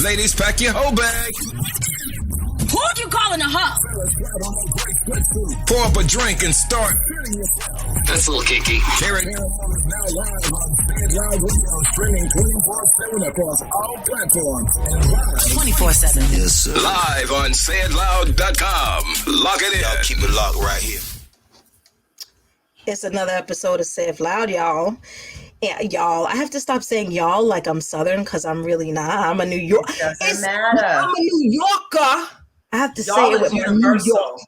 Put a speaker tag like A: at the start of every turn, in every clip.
A: Ladies, pack your hoe bag.
B: Who you calling a hoe?
A: Pour up a drink and start.
C: That's a little kinky.
A: Hear it.
D: Streaming 24/7 across all platforms.
B: 24/7.
C: Yes, sir.
A: Live on sayitloud.com. Lock it in.
C: Y'all keep it locked right here.
E: It's another episode of Say It Loud, y'all. Yeah, y'all. I have to stop saying y'all like I'm Southern because I'm really not. I'm a New York.
F: Doesn't matter.
E: I'm a New Yorker. I have to
F: Y'all
E: say it
F: is
E: with my New
F: universal.
E: York.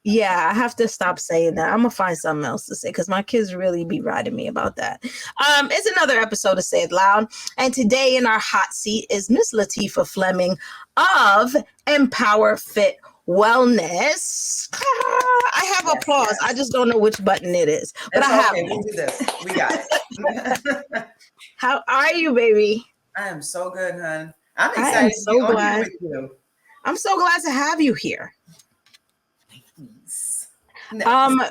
E: Yeah, I have to stop saying that. I'm gonna find something else to say because my kids really be riding me about that. It's another episode of Say It Loud, and today in our hot seat is Miss Latifah Fleming of Empower Fit Wellness. I have applause. I just don't know which button it is, but
F: It's
E: I have
F: okay.
E: it.
F: We'll do this. We got it.
E: How are you, baby?
F: I am so good, hon. I'm
E: I am
F: excited to be
E: so
F: on
E: glad.
F: here with you.
E: I'm so glad to have you here.
F: Nice.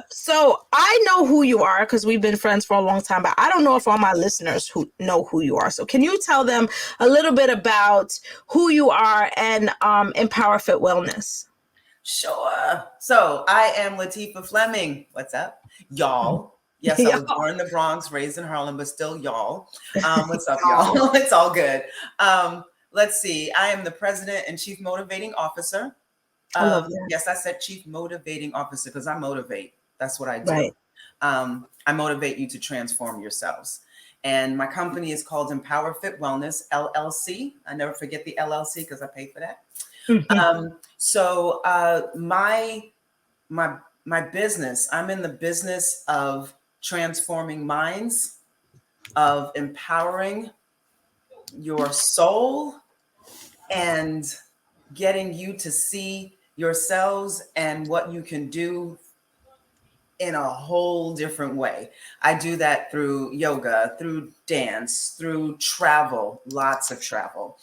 E: So I know who you are because we've been friends for a long time, but I don't know if all my listeners who know who you are. So can you tell them a little bit about who you are and Empower Fit Wellness?
F: Sure. So I am Latifah Fleming. What's up, y'all? Yes, I was
E: Y'all.
F: born in the Bronx, raised in Harlem, but still y'all. What's up, y'all? It's all good. Let's see. I am the president and chief motivating officer.
E: I love that.
F: Yes, I said chief motivating officer because I motivate. That's what I do.
E: Right.
F: I motivate you to transform yourselves. And my company is called Empower Fit Wellness, LLC. I never forget the LLC because I pay for that. So my business, I'm in the business of transforming minds, of empowering your soul, and getting you to see yourselves and what you can do in a whole different way. I do that through yoga, through dance, through travel, lots of travel,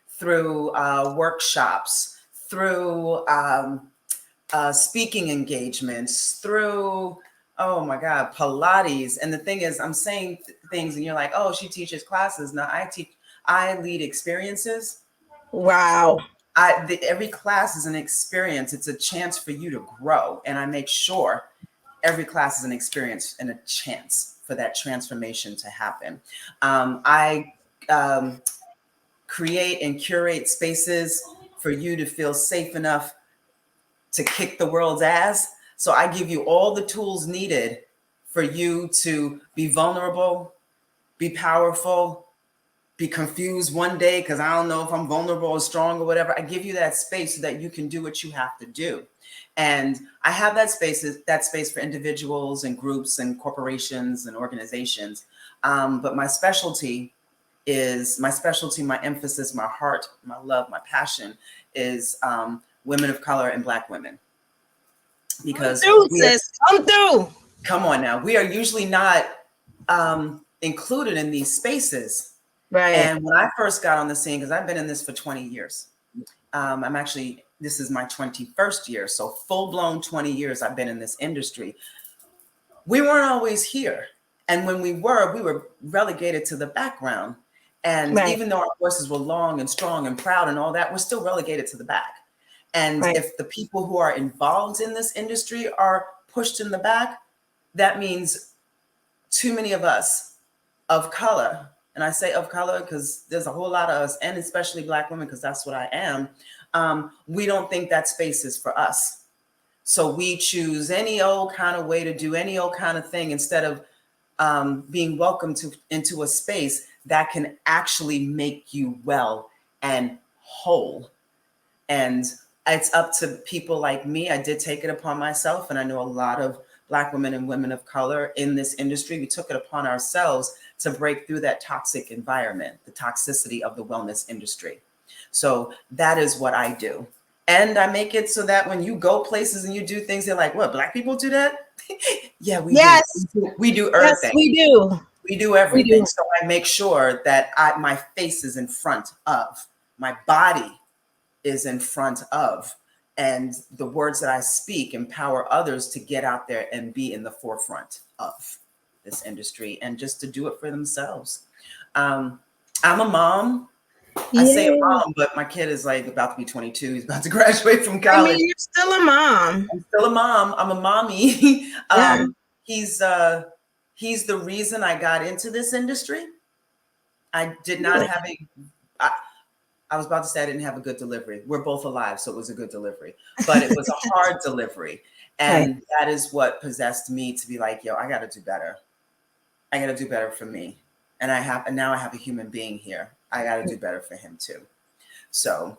F: through workshops, through speaking engagements, through, oh my God, Pilates. And the thing is, I'm saying things and you're like, oh, she teaches classes. No, I lead experiences.
E: Wow.
F: Every class is an experience. It's a chance for you to grow. And I make sure every class is an experience and a chance for that transformation to happen. I create and curate spaces for you to feel safe enough to kick the world's ass. So I give you all the tools needed for you to be vulnerable, be powerful, be confused one day because I don't know if I'm vulnerable or strong or whatever. I give you that space so that you can do what you have to do. And I have that space for individuals and groups and corporations and organizations. But my specialty, my emphasis, my heart, my love, my passion is women of color and Black women. Because
E: Come through, sis. Come through.
F: Come on now. We are usually not included in these spaces.
E: Right.
F: And when I first got on the scene, because I've been in this for 20 years, this is my 21st year. So full blown 20 years I've been in this industry. We weren't always here. And when we were relegated to the background. And
E: Right.
F: even though our voices were long and strong and proud and all that, we're still relegated to the back. And
E: Right.
F: if the people who are involved in this industry are pushed in the back, that means too many of us of color, and I say of color because there's a whole lot of us, and especially Black women, because that's what I am, we don't think that space is for us. So we choose any old kind of way to do any old kind of thing instead of being welcomed into a space that can actually make you well and whole. And it's up to people like me. I did take it upon myself, and I know a lot of Black women and women of color in this industry. We took it upon ourselves to break through that toxic environment, the toxicity of the wellness industry. So that is what I do. And I make it so that when you go places and you do things, they're like, what, Black people do that? Yeah, we do. We do everything.
E: Yes, we do.
F: We do everything.
E: do.
F: So I make sure that my face is in front of, my body is in front of, and the words that I speak empower others to get out there and be in the forefront of this industry and just to do it for themselves. I'm a mom I say a
E: Yeah.
F: mom, but my kid is like about to be 22. He's about to graduate from
E: I
F: college.
E: mean, you're still a mom.
F: I'm still a mom. I'm a mommy.
E: Yeah.
F: He's the reason I got into this industry. I did not have I was about to say I didn't have a good delivery. We're both alive, so it was a good delivery, but it was a hard delivery. And that is what possessed me to be like, yo, I got to do better. I got to do better for me. And now I have a human being here. I got to do better for him too. So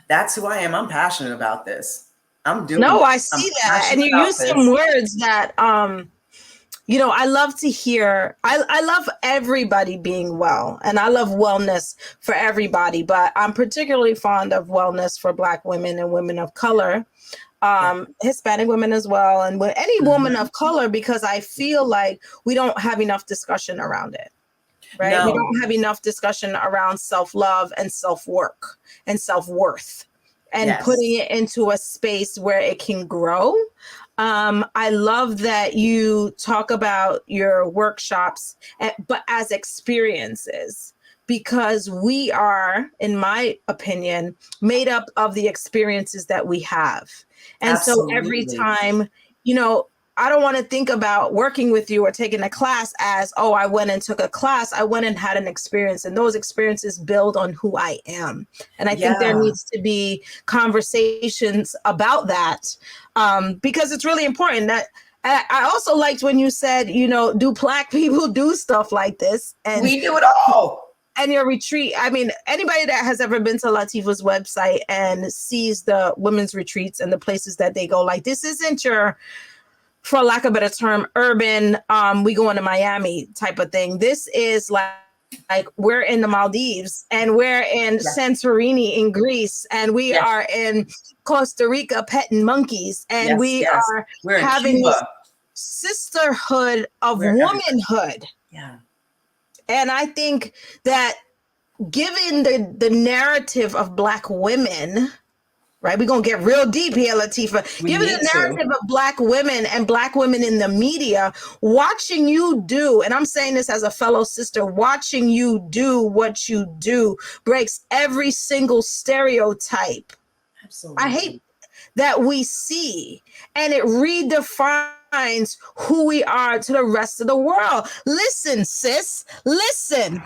F: that's who I am. I'm passionate about this.
E: I see that. And you use some words that, I love to hear. I love everybody being well, and I love wellness for everybody, but I'm particularly fond of wellness for Black women and women of color, Hispanic women as well, and with any woman of color, because I feel like we don't have enough discussion around it. Right. No. We don't have enough discussion around self-love and self-work and self-worth and putting it into a space where it can grow. I love that you talk about your workshops, but as experiences, because we are, in my opinion, made up of the experiences that we have. And Absolutely. So every time, I don't want to think about working with you or taking a class as, oh, I went and took a class. I went and had an experience, and those experiences build on who I am. And I think there needs to be conversations about that, because it's really important. That I also liked when you said, do Black people do stuff like this? And
F: we do it all.
E: And your retreat, I mean, anybody that has ever been to Latifa's website and sees the women's retreats and the places that they go, like, this isn't your, for lack of a better term, urban, we go into Miami type of thing. This is like we're in the Maldives, and we're in Santorini in Greece, and we are in Costa Rica petting monkeys, and we're having this sisterhood of womanhood.
F: Yeah.
E: And I think that given the narrative of Black women, right? We're going to get real deep here, Latifa. Given the narrative of Black women and Black women in the media, watching you do, and I'm saying this as a fellow sister, watching you do what you do breaks every single stereotype.
F: Absolutely.
E: I hate that we see, and it redefines who we are to the rest of the world. Listen, sis, listen.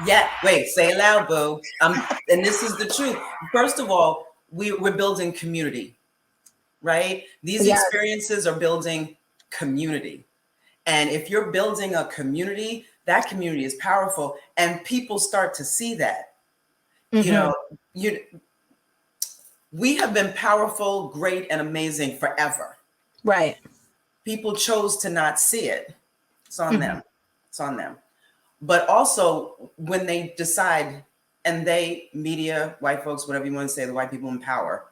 F: Yeah, wait, say it loud, boo. And this is the truth. First of all, we're building community, right? These experiences are building community. And if you're building a community, that community is powerful, and people start to see that. We have been powerful, great, and amazing forever.
E: Right.
F: People chose to not see it. It's on them. It's on them. But also, when they decide, and media, white folks, whatever you want to say, the white people in power,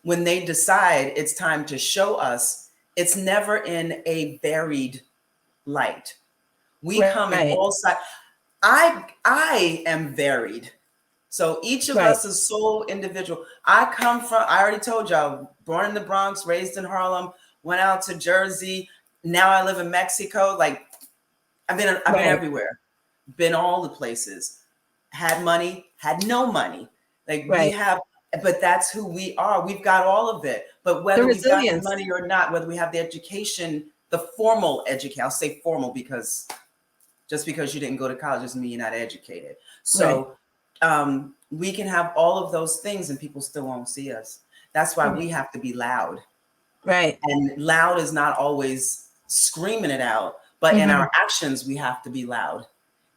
F: when they decide it's time to show us, it's never in a varied light. We come in all sides. I am varied. So each of us is so individual. I already told y'all, born in the Bronx, raised in Harlem, went out to Jersey. Now I live in Mexico. Like, I've been everywhere, been all the places, had money, had no money. Like we have, but that's who we are. We've got all of it. But whether we've got the money or not, whether we have the education, the formal education, I'll say formal because just because you didn't go to college doesn't mean you're not educated. So we can have all of those things and people still won't see us. That's why we have to be loud.
E: Right.
F: And loud is not always screaming it out. But in our actions, we have to be loud.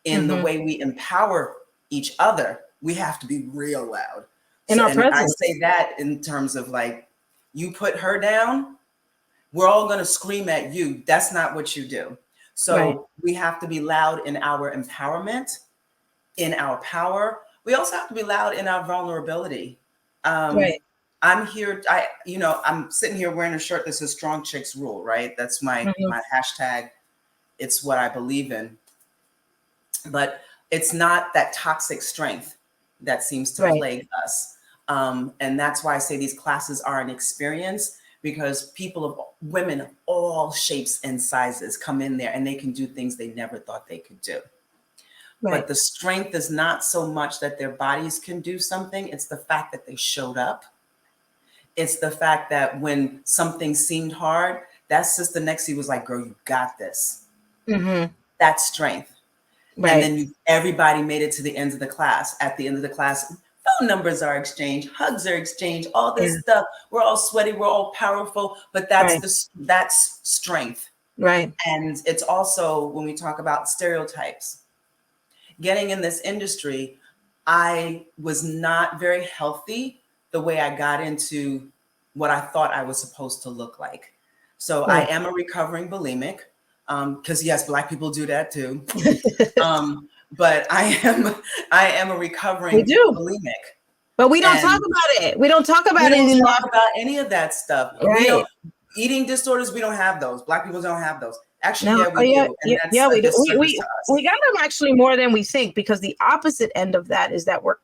F: In the way we empower each other, we have to be real loud.
E: In our presence.
F: I say that in terms of like, you put her down, we're all going to scream at you. That's not what you do. So we have to be loud in our empowerment, in our power. We also have to be loud in our vulnerability. I'm here. I'm sitting here wearing a shirt that says "Strong Chicks Rule." Right. That's my hashtag. It's what I believe in, but it's not that toxic strength that seems to plague us. And that's why I say these classes are an experience, because women of all shapes and sizes come in there and they can do things they never thought they could do. But the strength is not so much that their bodies can do something. It's the fact that they showed up. It's the fact that when something seemed hard, that Sister Nexie was like, girl, you got this.
E: Mm-hmm.
F: That's strength.
E: Right.
F: And then everybody made it to the end of the class. At the end of the class, phone numbers are exchanged, hugs are exchanged, all this stuff. We're all sweaty, we're all powerful, but that's strength.
E: Right.
F: And it's also when we talk about stereotypes. Getting in this industry, I was not very healthy the way I got into what I thought I was supposed to look like. So I am a recovering bulimic, because yes, Black people do that too. But I am a recovering bulimic.
E: But we don't talk about it. We don't talk about it.
F: We don't talk about any of that stuff.
E: Right.
F: Eating disorders, we don't have those. Black people don't have those. Actually,
E: No,
F: we do. And
E: we do. We got them actually more than we think, because the opposite end of that is that we're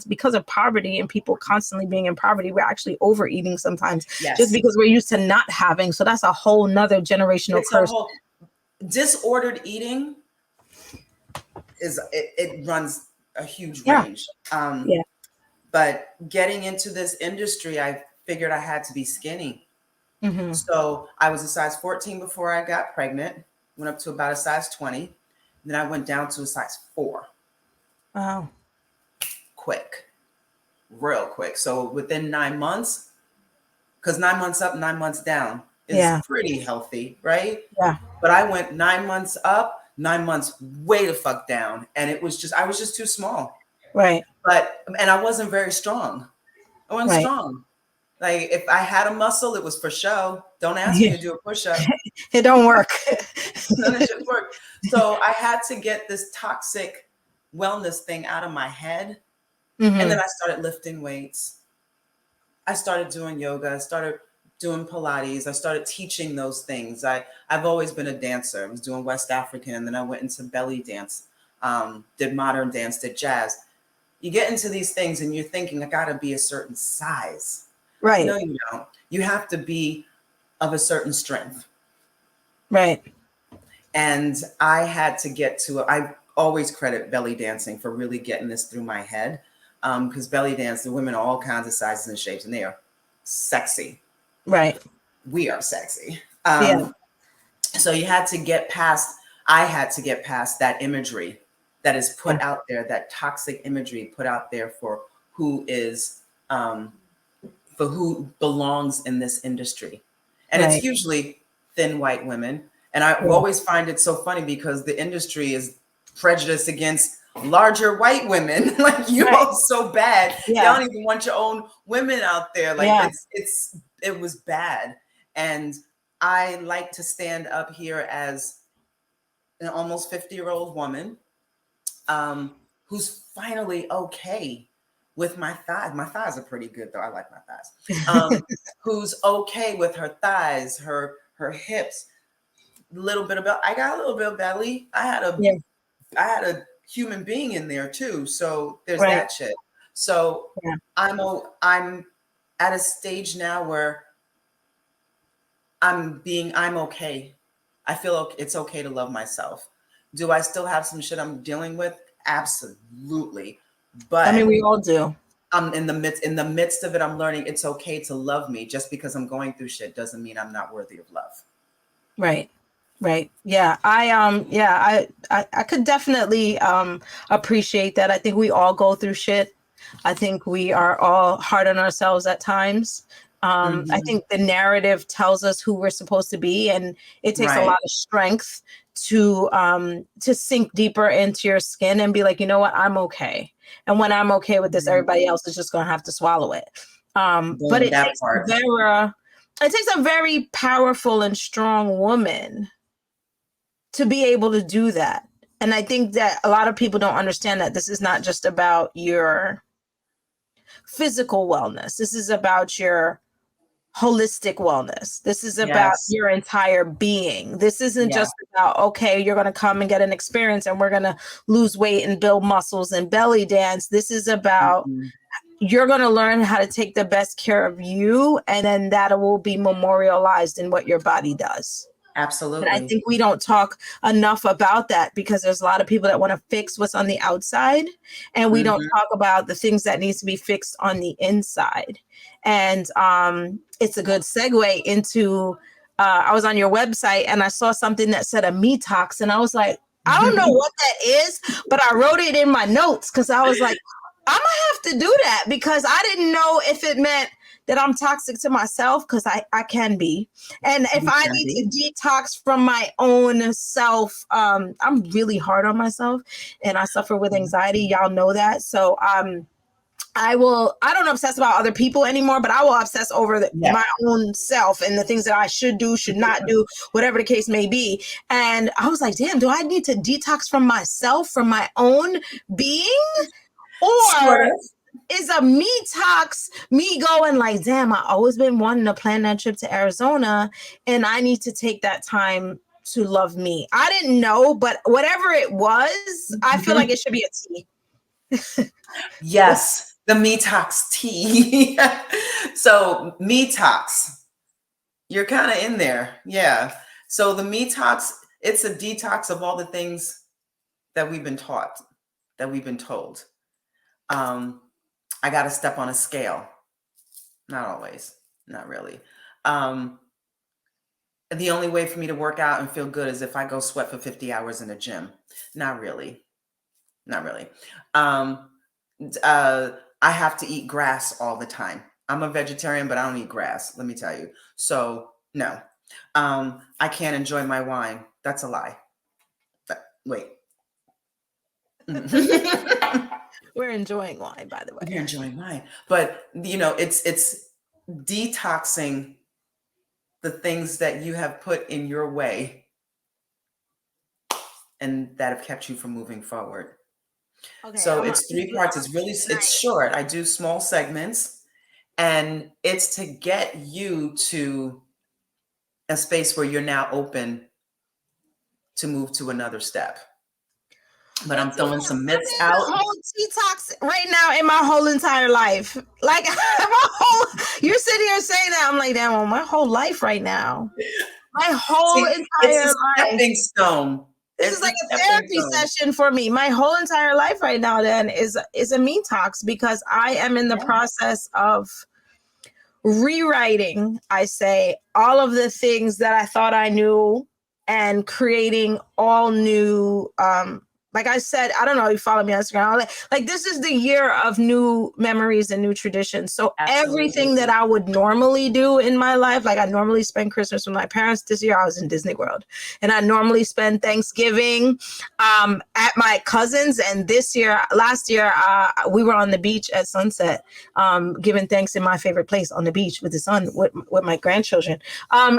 E: because of poverty and people constantly being in poverty, we're actually overeating sometimes just because we're used to not having. So that's a whole nother generational curse.
F: Disordered eating it runs a huge range. But getting into this industry, I figured I had to be skinny. Mm-hmm. So I was a size 14 before I got pregnant, went up to about a size 20. Then I went down to a size 4.
E: Wow.
F: Real quick. So within 9 months, because 9 months up, 9 months down is pretty healthy, right? Yeah. But I went 9 months up, 9 months way the fuck down. And I was just too small. Right. And I wasn't very strong. I wasn't strong. Like if I had a muscle, it was for show. Don't ask me to do a push-up.
E: It don't work.
F: None of it should work. So I had to get this toxic wellness thing out of my head. Mm-hmm. And then I started lifting weights. I started doing yoga. I started doing Pilates. I started teaching those things. I've always been a dancer. I was doing West African, and then I went into belly dance, did modern dance, did jazz. You get into these things and you're thinking, I gotta be a certain size. Right. No, you don't. You have to be of a certain strength. Right. And I had to get to, I always credit belly dancing for really getting this through my head. Because belly dance, the women are all kinds of sizes and shapes, and they are sexy. Right. We are sexy. So I had to get past that imagery that is put out there, that toxic imagery put out there for who is, for who belongs in this industry. And it's usually thin white women. And I always find it so funny because the industry is prejudiced against larger white women. Like you all so bad. You don't even want your own women out there. Like it was bad. And I like to stand up here as an almost 50-year-old woman who's finally okay with my thighs. My thighs are pretty good though. I like my thighs. Who's okay with her thighs, her hips, I got a little bit of belly. I had a human being in there too. So there's that shit. So I'm at a stage now where I'm okay. I feel it's okay to love myself. Do I still have some shit I'm dealing with? Absolutely. But I mean, we all do. I'm in the midst of it. I'm learning it's okay to love me. Just because I'm going through shit doesn't mean I'm not worthy of love. Right. Right. Yeah. I could definitely appreciate that. I think we all go through shit. I think we are all hard on ourselves at times. I think the narrative tells us who we're supposed to be, and it takes a lot of strength to sink deeper into your skin and be like, you know what, I'm okay. And when I'm okay with this, everybody else is just going to have to swallow it. But it takes a very powerful and strong woman to be able to do that. And I think that a lot of people don't understand that this is not just about your physical wellness. This is about your holistic wellness. This is about your entire being. This isn't just about, okay, you're going to come and get an experience and we're going to lose weight and build muscles and belly dance. This is about you're going to learn how to take the best care of you, and then that will be memorialized in what your body does. Absolutely.
E: And I think we don't talk enough about that because there's a lot of people that want to fix what's on the outside, and we don't talk about the things that needs to be fixed on the inside. And it's a good segue into, I was on your website and I saw something that said a Metox, and I was like, I don't know what that is, but I wrote it in my notes because I was like, I'm gonna have to do that because I didn't know if it meant that I'm toxic to myself, because I can be. And if I need to detox from my own self, I'm really hard on myself and I suffer with anxiety. Y'all know that. So I don't obsess about other people anymore, but I will obsess over my own self and the things that I should do, should not do, whatever the case may be. And I was like, damn, do I need to detox from myself, from my own being? Or is a Metox me going like, damn, I always been wanting to plan that trip to Arizona and I need to take that time to love me? I didn't know, but whatever it was, I feel like it should be a tea.
F: Yes, the Metox tea. So Metox, you're kind of in there. Yeah. So the Metox, it's a detox of all the things that we've been taught, that we've been told. I got to step on a scale. Not always, not really. The only way for me to work out and feel good is if I go sweat for 50 hours in the gym. Not really. Not really. I have to eat grass all the time. I'm a vegetarian, but I don't eat grass, let me tell you. So no, I can't enjoy my wine. That's a lie. Wait.
E: We're enjoying wine, by the way.
F: We're enjoying wine, but it's detoxing the things that you have put in your way and that have kept you from moving forward. Okay, so it's 3 parts. It's short. I do small segments, and it's to get you to a space where you're now open to move to another step. But I'm throwing some myths out.
E: Whole detox right now in my whole entire life. Like you're sitting here saying that, I'm like, damn, well, my whole life right now. My whole entire life.
F: Stepping stone.
E: This is like a therapy session for me. My whole entire life right now then is a Metox, because I am in the process of rewriting, I say, all of the things that I thought I knew and creating all new like I said, I don't know if you follow me on Instagram. Like this is the year of new memories and new traditions. So everything that I would normally do in my life, like I normally spend Christmas with my parents. This year I was in Disney World, and I normally spend Thanksgiving at my cousin's. And last year, we were on the beach at sunset, giving thanks in my favorite place on the beach with the sun, with my grandchildren.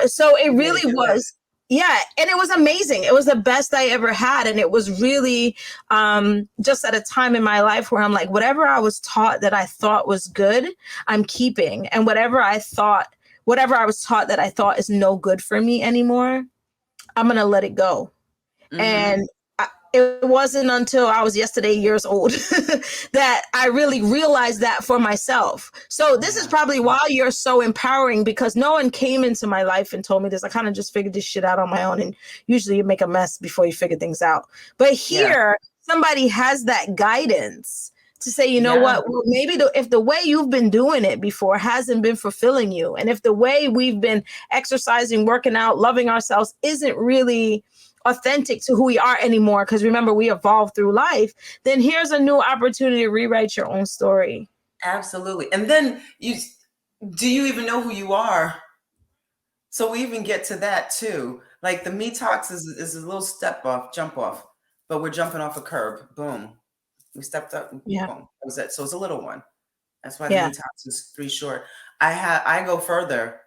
E: So it really was. Yeah. And it was amazing. It was the best I ever had. And it was really just at a time in my life where I'm like, whatever I was taught that I thought was good, I'm keeping. And whatever I was taught that I thought is no good for me anymore, I'm going to let it go. Mm-hmm. And it wasn't until I was years old that I really realized that for myself. So this is probably why you're so empowering, because no one came into my life and told me this. I kind of just figured this shit out on my own. And usually you make a mess before you figure things out. But here, somebody has that guidance to say, you know what, well, maybe if the way you've been doing it before hasn't been fulfilling you, and if the way we've been exercising, working out, loving ourselves isn't really authentic to who we are anymore, because remember, we evolve through life, then here's a new opportunity to rewrite your own story.
F: Absolutely. And then do you even know who you are? So we even get to that too. Like the Metox is a little jump off, but we're jumping off a curb. Boom. We stepped up. Boom. That was it. So it's a little one. That's why the Metox is 3 short. I go further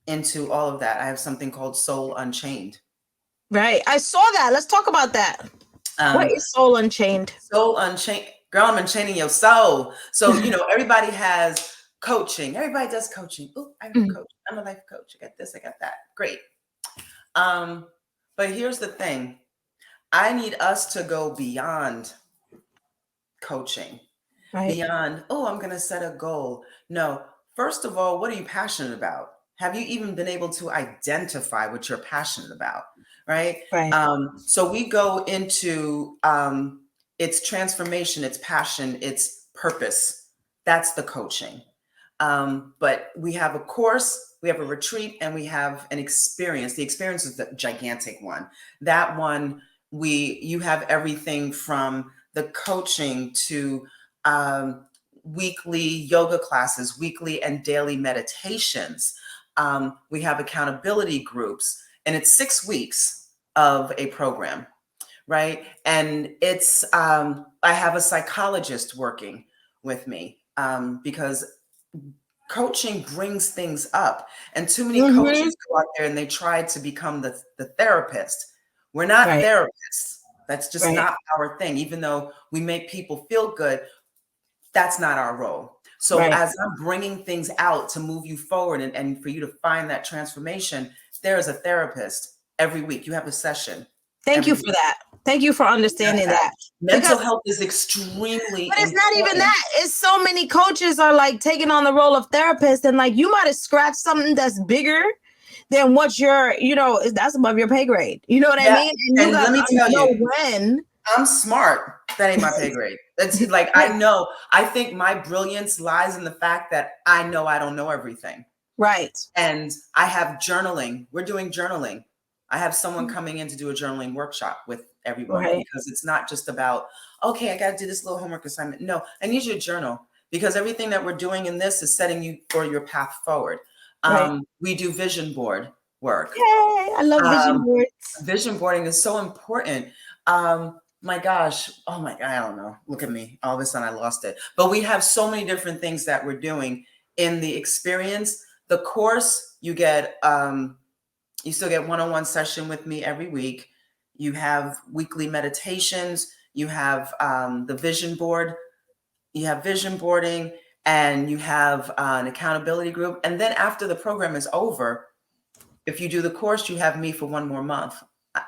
F: into all of that. I have something called Soul Unchained.
E: Right. I saw that. Let's talk about that. What is Soul Unchained?
F: Soul Unchained. Girl, I'm unchaining your soul. So, everybody has coaching. Everybody does coaching. Oh, I'm a coach. I'm a life coach. I got this. I got that. Great. But here's the thing. I need us to go beyond coaching. Right. Beyond, I'm going to set a goal. No. First of all, what are you passionate about? Have you even been able to identify what you're passionate about? Right.
E: Right.
F: So we go into it's transformation, it's passion, it's purpose. That's the coaching. But we have a course, we have a retreat, and we have an experience. The experience is the gigantic one. That one, you have everything from the coaching to weekly yoga classes, weekly and daily meditations. We have accountability groups, and it's 6 weeks of a program, right? And it's, I have a psychologist working with me because coaching brings things up. And too many coaches go out there and they try to become the therapist. We're not therapists. That's just not our thing. Even though we make people feel good, that's not our role. So as I'm bringing things out to move you forward and for you to find that transformation, there is a therapist every week. You have a session.
E: Thank you for that. Thank you for understanding that.
F: Mental health is extremely
E: But it's not even that. It's so many coaches are like taking on the role of therapist, and like you might have scratched something that's bigger than what you're, that's above your pay grade. You know what I mean?
F: And let me tell you,
E: when
F: I'm smart. That ain't my pay grade. That's like, I think my brilliance lies in the fact that I know I don't know everything.
E: Right.
F: And I have journaling. We're doing journaling. I have someone coming in to do a journaling workshop with everyone because it's not just about, okay, I got to do this little homework assignment. No, I need you to journal because everything that we're doing in this is setting you for your path forward. We do vision board work.
E: Yay, I love vision boards.
F: Vision boarding is so important. My gosh. Oh my God. I don't know. Look at me. All of a sudden I lost it. But we have so many different things that we're doing in the experience. The course, you get, you still get one-on-one session with me every week. You have weekly meditations. You have the vision board. You have vision boarding, and you have an accountability group. And then after the program is over, if you do the course, you have me for 1 more month.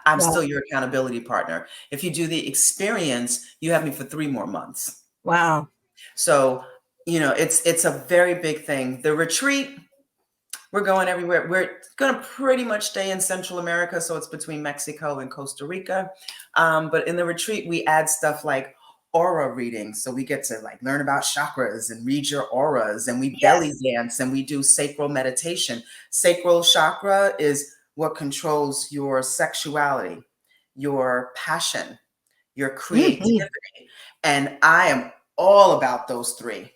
F: I'm still your accountability partner. If you do the experience, you have me for 3 more months.
E: Wow.
F: So, it's a very big thing. The retreat, we're going everywhere. We're going to pretty much stay in Central America. So it's between Mexico and Costa Rica. But in the retreat, we add stuff like aura reading. So we get to like learn about chakras and read your auras, and we belly dance, and we do sacral meditation. Sacral chakra is what controls your sexuality, your passion, your creativity. And I am all about those 3.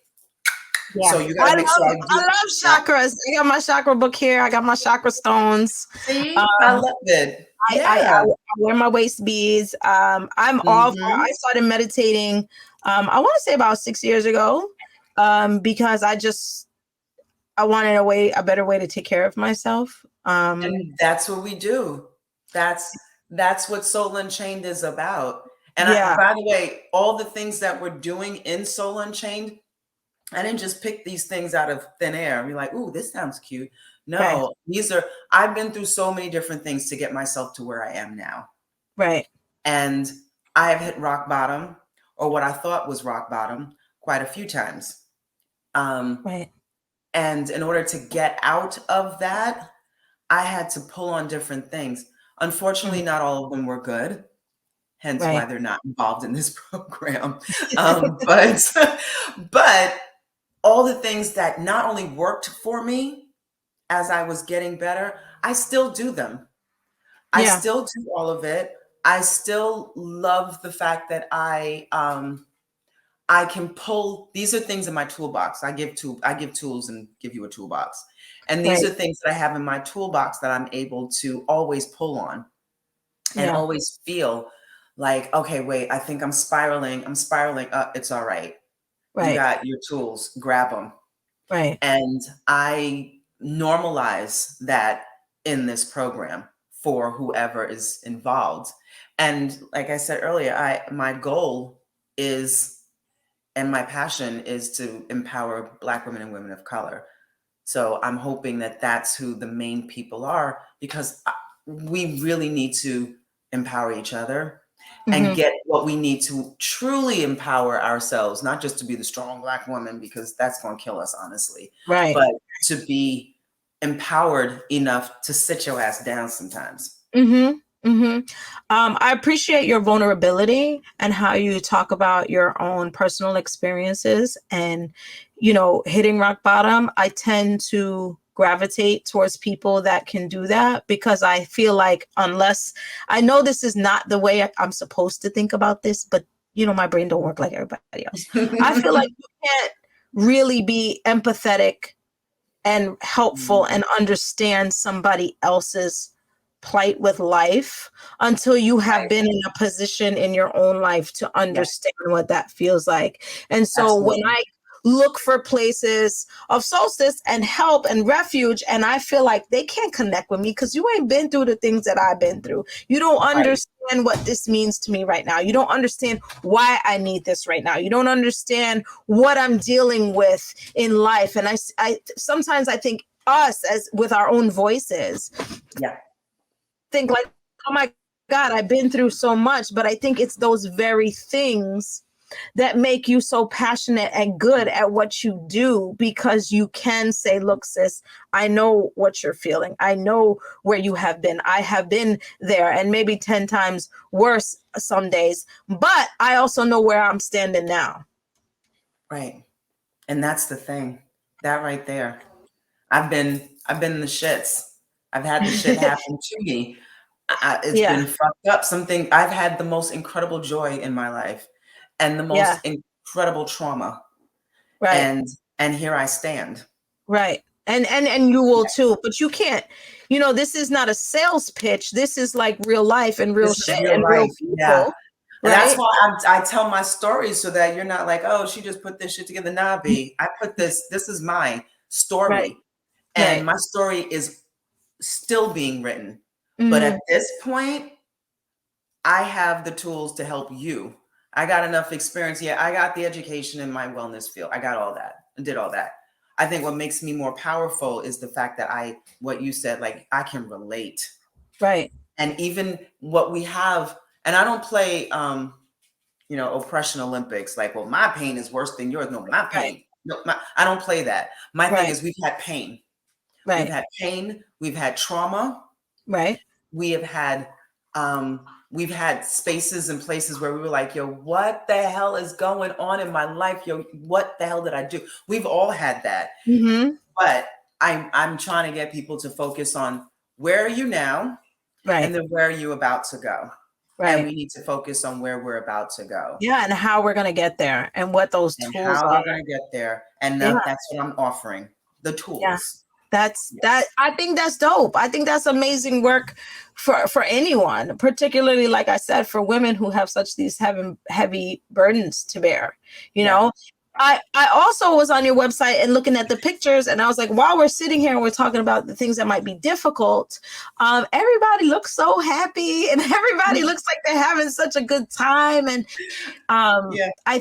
E: Yeah.
F: So you gotta make sure
E: I love chakras. I got my chakra book here. I got my chakra stones.
F: See, I love it.
E: I wear my waist beads. I'm all for, I started meditating. I want to say about 6 years ago, because I wanted a better way to take care of myself.
F: And that's what we do. That's what Soul Unchained is about. And by the way, all the things that we're doing in Soul Unchained, I didn't just pick these things out of thin air and be like, ooh, this sounds cute. No, I've been through so many different things to get myself to where I am now.
E: Right.
F: And I have hit rock bottom, or what I thought was rock bottom, quite a few times.
E: Right.
F: And in order to get out of that, I had to pull on different things. Unfortunately, not all of them were good. Hence why they're not involved in this program. But all the things that not only worked for me as I was getting better, I still do them. I still do all of it. I still love the fact that I can pull. These are things in my toolbox. I give tools and give you a toolbox. And these are things that I have in my toolbox that I'm able to always pull on and always feel like, okay, wait, I think I'm spiraling. It's all right. You got your tools, grab them.
E: Right.
F: And I normalize that in this program for whoever is involved. And like I said earlier, my goal is, and my passion is to empower Black women and women of color. So I'm hoping that that's who the main people are, because we really need to empower each other and get what we need to truly empower ourselves, not just to be the strong Black woman, because that's going to kill us, honestly.
E: Right.
F: But to be empowered enough to sit your ass down sometimes.
E: I appreciate your vulnerability and how you talk about your own personal experiences and, hitting rock bottom. I tend to gravitate towards people that can do that because I feel like unless I know this is not the way I'm supposed to think about this, but my brain don't work like everybody else. I feel like you can't really be empathetic and helpful and understand somebody else's plight with life until you have been in a position in your own life to understand what that feels like. And so when I look for places of solstice and help and refuge, and I feel like they can't connect with me because you ain't been through the things that I've been through. You don't understand what this means to me right now. You don't understand why I need this right now. You don't understand what I'm dealing with in life. And I sometimes I think us as with our own voices think like, oh my God, I've been through so much. But I think it's those very things that make you so passionate and good at what you do, because you can say, look, sis, I know what you're feeling. I know where you have been. I have been there, and maybe 10 times worse some days, but I also know where I'm standing now.
F: Right. And that's the thing, that right there. I've been in the shits. I've had the shit happen to me. It's been fucked up. I've had the most incredible joy in my life and the most incredible trauma. Right. And here I stand. Right.
E: And you will too, but you can't, this is not a sales pitch. This is like real life and real shit and real people.
F: Yeah. Right? That's why I tell my stories so that you're not like, oh, she just put this shit together. Nah, B, I put this is my story. Right. And my story is still being written. But at this point, I have the tools to help you. I got enough experience. Yeah, I got the education in my wellness field. I got all that and did all that. I think what makes me more powerful is the fact that what you said, like I can relate. Right. And even what we have, and I don't play, oppression Olympics. Like, well, my pain is worse than yours. No, my pain. No, I don't play that. My thing is we've had pain. Right. We've had pain. We've had trauma. Right. We've had spaces and places where we were like, yo, what the hell is going on in my life? Yo, what the hell did I do? We've all had that. Mm-hmm. But I'm trying to get people to focus on where are you now? Right. And then where are you about to go? Right. And we need to focus on where we're about to go. Yeah. And how we're going to get there and what those tools are. How we're going to get there. And that's what I'm offering. The tools. Yeah. That I think that's dope. I think that's amazing work for anyone, particularly, like I said, for women who have such these heavy burdens to bear. I also was on your website and looking at the pictures, and I was like, while we're sitting here and we're talking about the things that might be difficult, everybody looks so happy and everybody looks like they're having such a good time. And I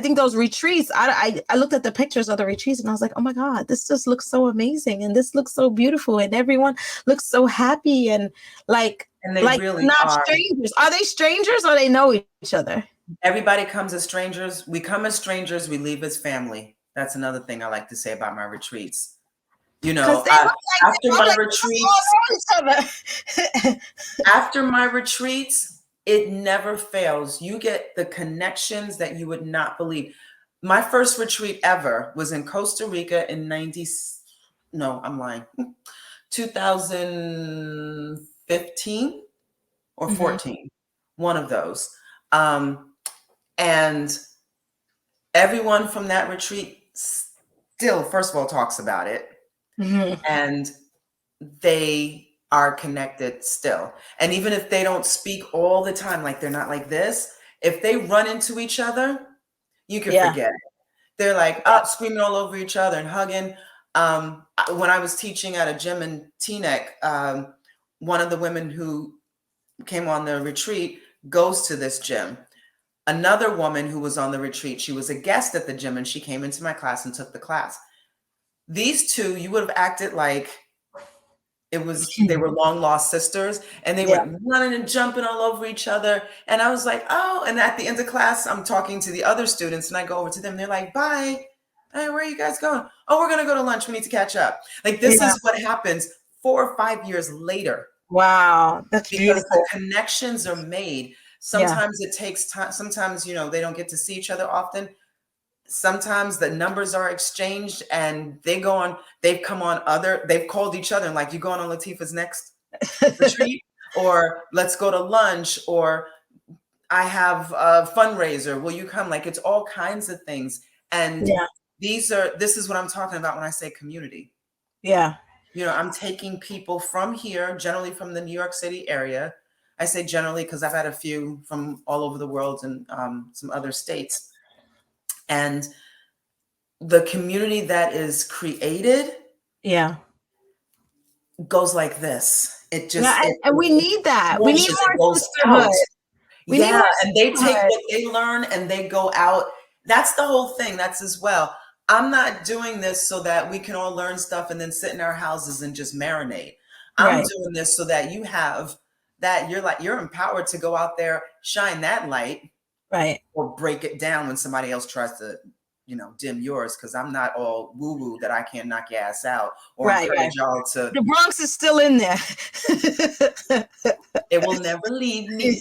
F: think those retreats, I looked at the pictures of the retreats and I was like, oh my God, this just looks so amazing. And this looks so beautiful. And everyone looks so happy and they really not strangers. Are they strangers or they know each other? Everybody comes as strangers. We come as strangers. We leave as family. That's another thing I like to say about my retreats. After my retreats, it never fails. You get the connections that you would not believe. My first retreat ever was in Costa Rica in 2015 or 14, one of those. And everyone from that retreat still, first of all, talks about it. Mm-hmm. And they are connected still. And even if they don't speak all the time, like they're not like this, if they run into each other, you can forget it. They're like up, screaming all over each other and hugging. When I was teaching at a gym in Teaneck, one of the women who came on the retreat goes to this gym. Another woman who was on the retreat, she was a guest at the gym and she came into my class and took the class. These two, you would have acted like they were long lost sisters, and they were running and jumping all over each other. And I was like, oh, and at the end of class, I'm talking to the other students and I go over to them. They're like, bye. Hey, where are you guys going? Oh, we're gonna go to lunch. We need to catch up. Like this is what happens 4 or 5 years later.
E: Wow, that's
F: because
E: beautiful.
F: the connections are made. Sometimes it takes time. Sometimes, you know, they don't get to see each other often. Sometimes the numbers are exchanged and they've called each other and like, you going on Latifah's next retreat, or let's go to lunch, or I have a fundraiser. Will you come? Like, it's all kinds of things. And this is what I'm talking about when I say community.
E: Yeah.
F: You know, I'm taking people from here, generally from the New York City area. I say generally because I've had a few from all over the world and some other states. And the community that is created goes like this. It just
E: and we need that. We need more sisterhood.
F: And they take what they learn and they go out. That's the whole thing. That's as well. I'm not doing this so that we can all learn stuff and then sit in our houses and just marinate. I'm doing this so that you have that, you're empowered to go out there, shine that light, or break it down when somebody else tries to, you know, dim yours, because I'm not all woo-woo that I can't knock your ass out or encourage y'all to.
E: The Bronx is still in there.
F: It will never leave me.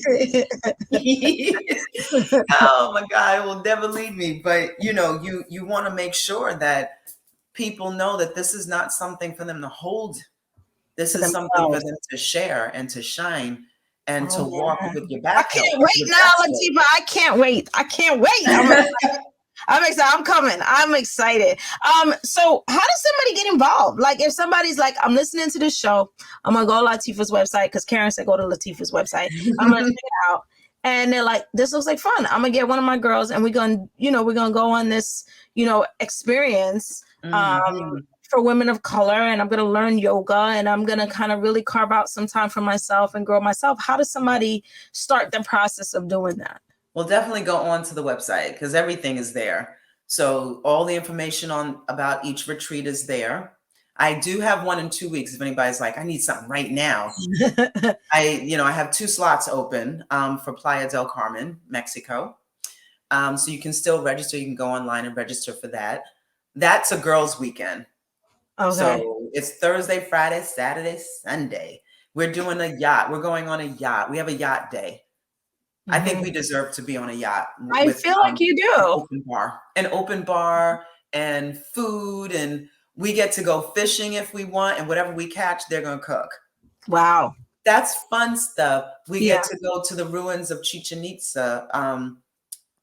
F: Oh my God, it will never leave me. But you know, you want to make sure that people know that this is not something for them to hold. This is something for them to share and to shine and to walk with your back.
E: I can't wait now, Latifah. I can't wait. I'm excited. I'm coming. I'm excited. So how does somebody get involved? Like, if somebody's like, I'm listening to this show, I'm gonna go to Latifah's website, because Karen said go to Latifah's website. I'm gonna check it out. And they're like, this looks like fun. I'm gonna get one of my girls and we're gonna go on this, experience for women of color, and I'm gonna learn yoga, and I'm gonna kind of really carve out some time for myself and grow myself. How does somebody start the process of doing that?
F: Well, definitely go on to the website, because everything is there. So all the information about each retreat is there. I do have one in 2 weeks. If anybody's like, I need something right now. I have 2 slots open for Playa del Carmen, Mexico. So you can still register. You can go online and register for that. That's a girls' weekend. Okay. So it's Thursday, Friday, Saturday, Sunday. We're doing a yacht. We're going on a yacht. We have a yacht day. I think we deserve to be on a yacht.
E: I feel like you do.
F: An open bar and food, and we get to go fishing if we want, and whatever we catch, they're going to cook.
E: Wow.
F: That's fun stuff. We get to go to the ruins of Chichen Itza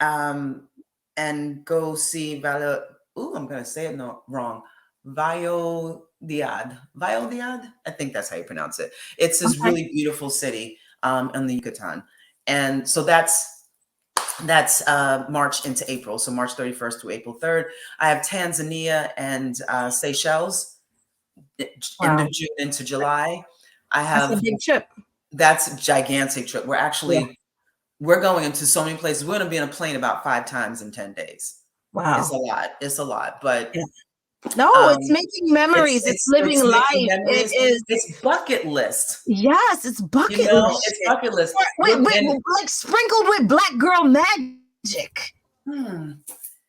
F: and go see I'm going to say it wrong. Valladolid. I think that's how you pronounce it. It's this really beautiful city in the Yucatan. And so that's March into April. So March 31st to April 3rd. I have Tanzania and Seychelles end of June into July. That's a big trip. That's a gigantic trip. We're going into so many places. We're going to be on a plane about 5 times in 10 days.
E: Wow.
F: It's a lot, but
E: no, it's making memories. It's living life.
F: It's bucket list.
E: Yes, it's bucket list.
F: It's bucket list.
E: Like sprinkled with black girl magic.
F: And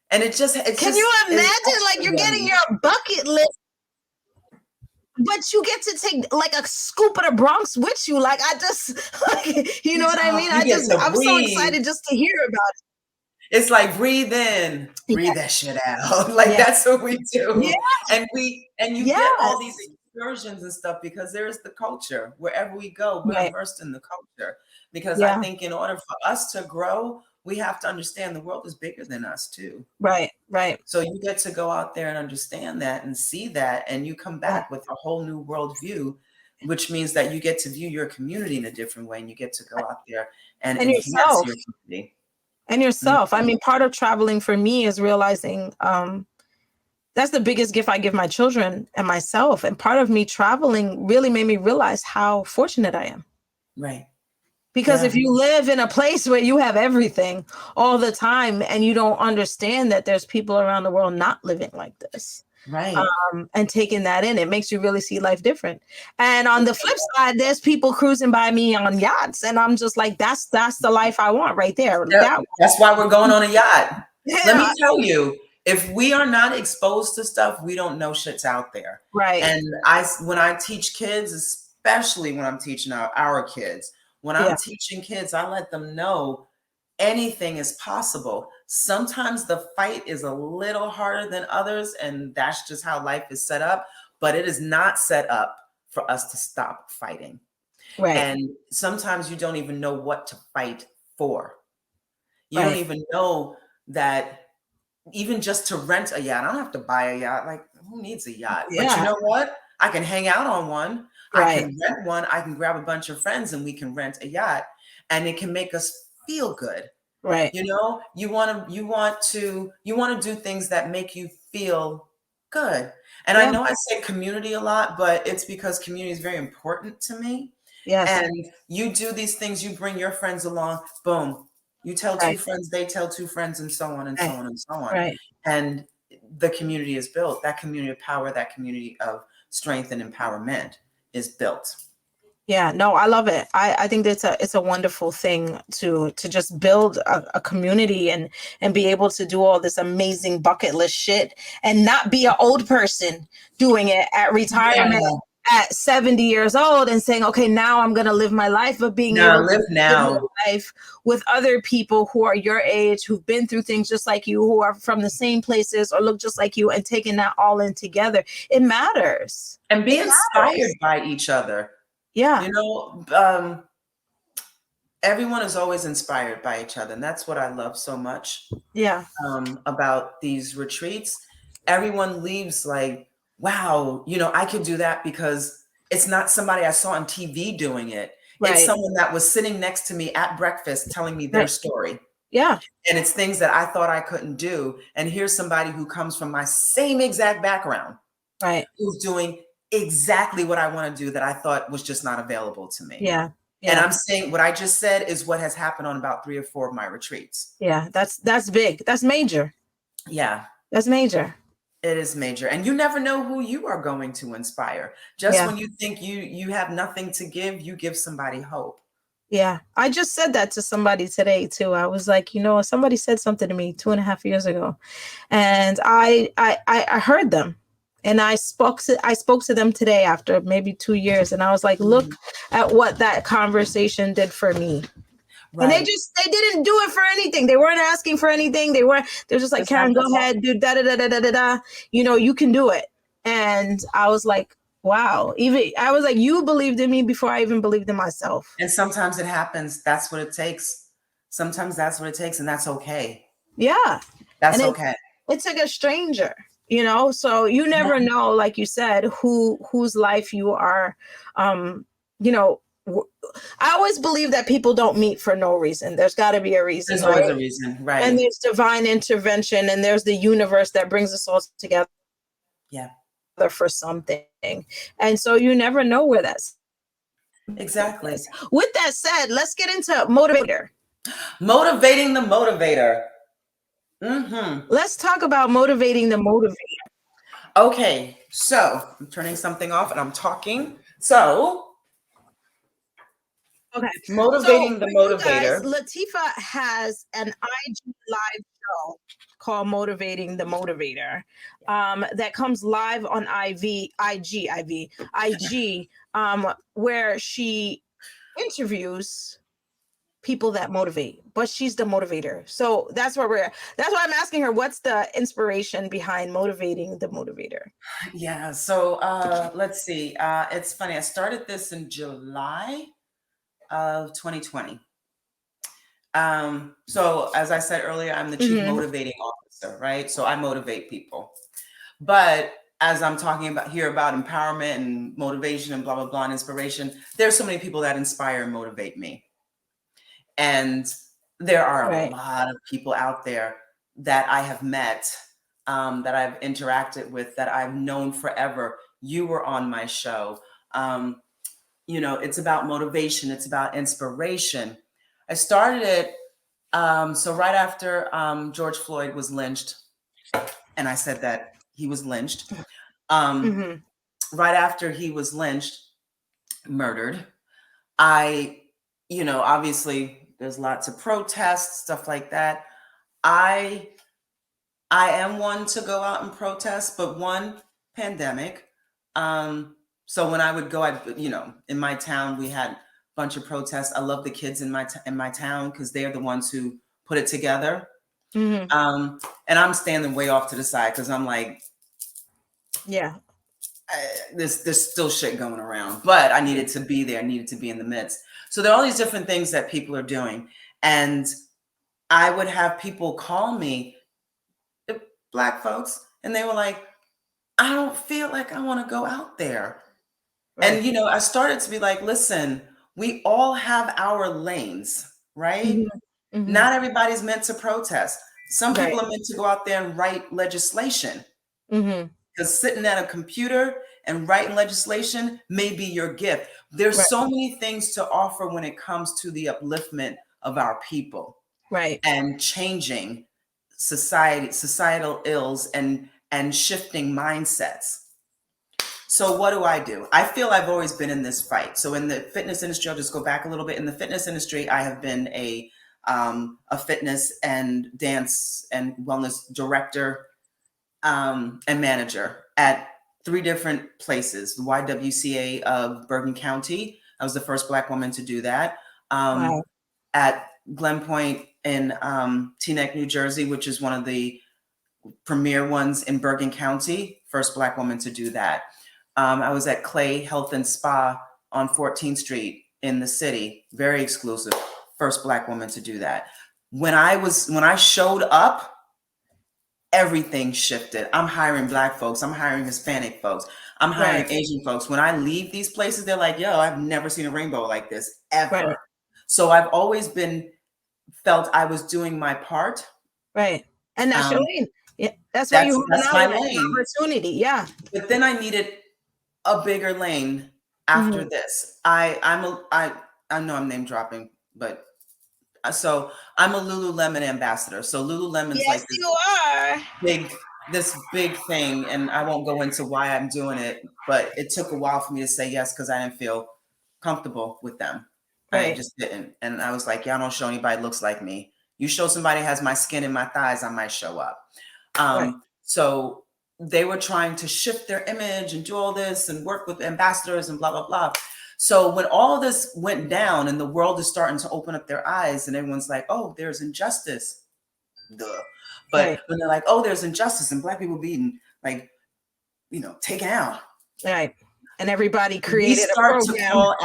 F: can
E: you imagine? Like, you're getting your bucket list, but you get to take like a scoop of the Bronx with you. Like, you know what I mean? I'm so excited just to hear about it.
F: It's like, breathe in, breathe that shit out. That's what we do. Yeah. And you get all these excursions and stuff, because there's the culture. Wherever we go, we're immersed in the culture. Because I think in order for us to grow, we have to understand the world is bigger than us too.
E: Right.
F: So you get to go out there and understand that and see that, and you come back with a whole new worldview, which means that you get to view your community in a different way, and you get to go out there and enhance your community.
E: And yourself. I mean, part of traveling for me is realizing that's the biggest gift I give my children and myself. And part of me traveling really made me realize how fortunate I am.
F: Right.
E: Because if you live in a place where you have everything all the time, and you don't understand that there's people around the world not living like this.
F: Right.
E: And taking that in, it makes you really see life different. And on the flip side, there's people cruising by me on yachts, and I'm just like, that's the life I want right there.
F: That's why we're going on a yacht. Let me tell you, If we are not exposed to stuff, we don't know shit's out there.
E: Right.
F: And when I teach kids, especially when I'm teaching our kids, when I'm teaching kids, I let them know anything is possible. Sometimes the fight is a little harder than others, and that's just how life is set up. But it is not set up for us to stop fighting.
E: Right.
F: And sometimes you don't even know what to fight for. You don't even know that even just to rent a yacht, I don't have to buy a yacht. Like, who needs a yacht?
E: Yeah.
F: But you know what? I can hang out on one.
E: Right.
F: I can rent one. I can grab a bunch of friends and we can rent a yacht, and it can make us feel good.
E: Right.
F: You know, you want to do things that make you feel good. And I know I say community a lot, but it's because community is very important to me.
E: Yes.
F: And you do these things, you bring your friends along, boom. You tell two friends, they tell two friends, and so on and so on and so on.
E: Right.
F: And the community is built. That community of power, that community of strength and empowerment is built.
E: Yeah, no, I love it. I think it's a wonderful thing to just build a community and be able to do all this amazing bucket list shit and not be an old person doing it at retirement.
F: Yeah.
E: At 70 years old and saying, okay, now I'm going to live my life, but being able to live my life with other people who are your age, who've been through things just like you, who are from the same places or look just like you, and taking that all in together. It matters.
F: And be inspired by each other.
E: Yeah.
F: You know, everyone is always inspired by each other. And that's what I love so much.
E: Yeah.
F: About these retreats. Everyone leaves like, wow, you know, I could do that because it's not somebody I saw on TV doing it. Right. It's someone that was sitting next to me at breakfast telling me their story.
E: Yeah.
F: And it's things that I thought I couldn't do. And here's somebody who comes from my same exact background.
E: Right.
F: Who's doing exactly what I want to do that I thought was just not available to me.
E: Yeah.
F: And I'm saying what I just said is what has happened on about 3 or 4 of my retreats.
E: Yeah. That's big. That's major.
F: Yeah.
E: That's major.
F: It is major. And you never know who you are going to inspire. Just when you think you have nothing to give, you give somebody hope.
E: Yeah. I just said that to somebody today too. I was like, you know, somebody said something to me 2.5 years ago, and I heard them, and I spoke to them today after maybe 2 years. And I was like, look at what that conversation did for me. Right. And they didn't do it for anything. They weren't asking for anything. They're just like, Karen, go ahead, do da da da da da da. You know, you can do it. And I was like, wow. I was like, you believed in me before I even believed in myself.
F: And sometimes it happens. That's what it takes. Sometimes that's what it takes, and that's okay.
E: Yeah.
F: That's okay.
E: It's like a stranger, you know, so you never know, like you said, whose life you are, you know. I always believe that people don't meet for no reason. There's got to be a reason.
F: There's always a reason, right?
E: And there's divine intervention, and there's the universe that brings us all together.
F: Yeah.
E: For something. And so you never know where that's.
F: Exactly.
E: With that said, let's get into motivator.
F: Motivating the motivator. Mm-hmm.
E: Let's talk about motivating the motivator.
F: Okay, so I'm turning something off and I'm talking. So.
E: Okay.
F: Motivating the motivator.
E: Guys, Latifah has an IG live show called Motivating the Motivator that comes live on IG, where she interviews people that motivate, but she's the motivator. So that's why I'm asking her, what's the inspiration behind motivating the motivator?
F: Yeah. So let's see. It's funny. I started this in July of 2020. So as I said earlier, I'm the chief motivating officer, right? So I motivate people. But as I'm talking about here about empowerment and motivation and blah, blah, blah, and inspiration, there's so many people that inspire and motivate me. And there are a lot of people out there that I have met, that I've interacted with, that I've known forever. You were on my show. You know, it's about motivation. It's about inspiration. I started it. So right after George Floyd was lynched, and I said that he was lynched. Right after he was lynched, murdered, obviously there's lots of protests, stuff like that. I I am one to go out and protest, but one, pandemic. So when I would go, in my town, we had a bunch of protests. I love the kids in my town because they're the ones who put it together.
E: Mhm.
F: And I'm standing way off to the side because I'm like,
E: Yeah.
F: there's still shit going around, but I needed to be there, needed to be in the midst. So there are all these different things that people are doing. And I would have people call me, Black folks, and they were like, I don't feel like I want to go out there.
E: Right.
F: And, I started to be like, listen, we all have our lanes, right?
E: Mm-hmm. Mm-hmm.
F: Not everybody's meant to protest. Some people
E: Right.
F: are meant to go out there and write legislation.
E: Mm-hmm.
F: Because sitting at a computer and writing legislation may be your gift. There's
E: Right.
F: so many things to offer when it comes to the upliftment of our people
E: Right.
F: and changing societal ills and shifting mindsets. So what do? I feel I've always been in this fight. So in the fitness industry, I'll just go back a little bit. In the fitness industry, I have been a fitness and dance and wellness director and manager at 3 different places. The YWCA of Bergen County. I was the first Black woman to do that.
E: Wow.
F: At Glen Point in Teaneck, New Jersey, which is one of the premier ones in Bergen County, first Black woman to do that. I was at Clay Health and Spa on 14th Street in the city, very exclusive, first Black woman to do that. When I showed up, everything shifted. I'm hiring Black folks. I'm hiring Hispanic folks. I'm hiring
E: Right.
F: Asian folks. When I leave these places, they're like, yo, I've never seen a rainbow like this ever.
E: Right.
F: So I've always felt I was doing my part.
E: Right. And that's your lane. Yeah. That's why you
F: that's my
E: have
F: lane.
E: an opportunity. Yeah.
F: But then I needed a bigger lane after
E: Mhm.
F: this. I know I'm name dropping, but so I'm a Lululemon ambassador. So Lululemon's
E: Yes,
F: like this
E: you are.
F: big thing, and I won't go into why I'm doing it, but it took a while for me to say yes because I didn't feel comfortable with them. I
E: Right.
F: just didn't, and I was like, y'all don't show anybody looks like me. You show somebody has my skin in my thighs, I might show up.
E: Right.
F: So they were trying to shift their image and do all this and work with ambassadors and blah blah blah. So when all this went down and the world is starting to open up their eyes and everyone's like, oh, there's injustice. Duh. But
E: Right.
F: when they're like, oh, there's injustice and Black people being like, taken out.
E: Right. And everybody
F: We
E: created a
F: started to
E: program.
F: call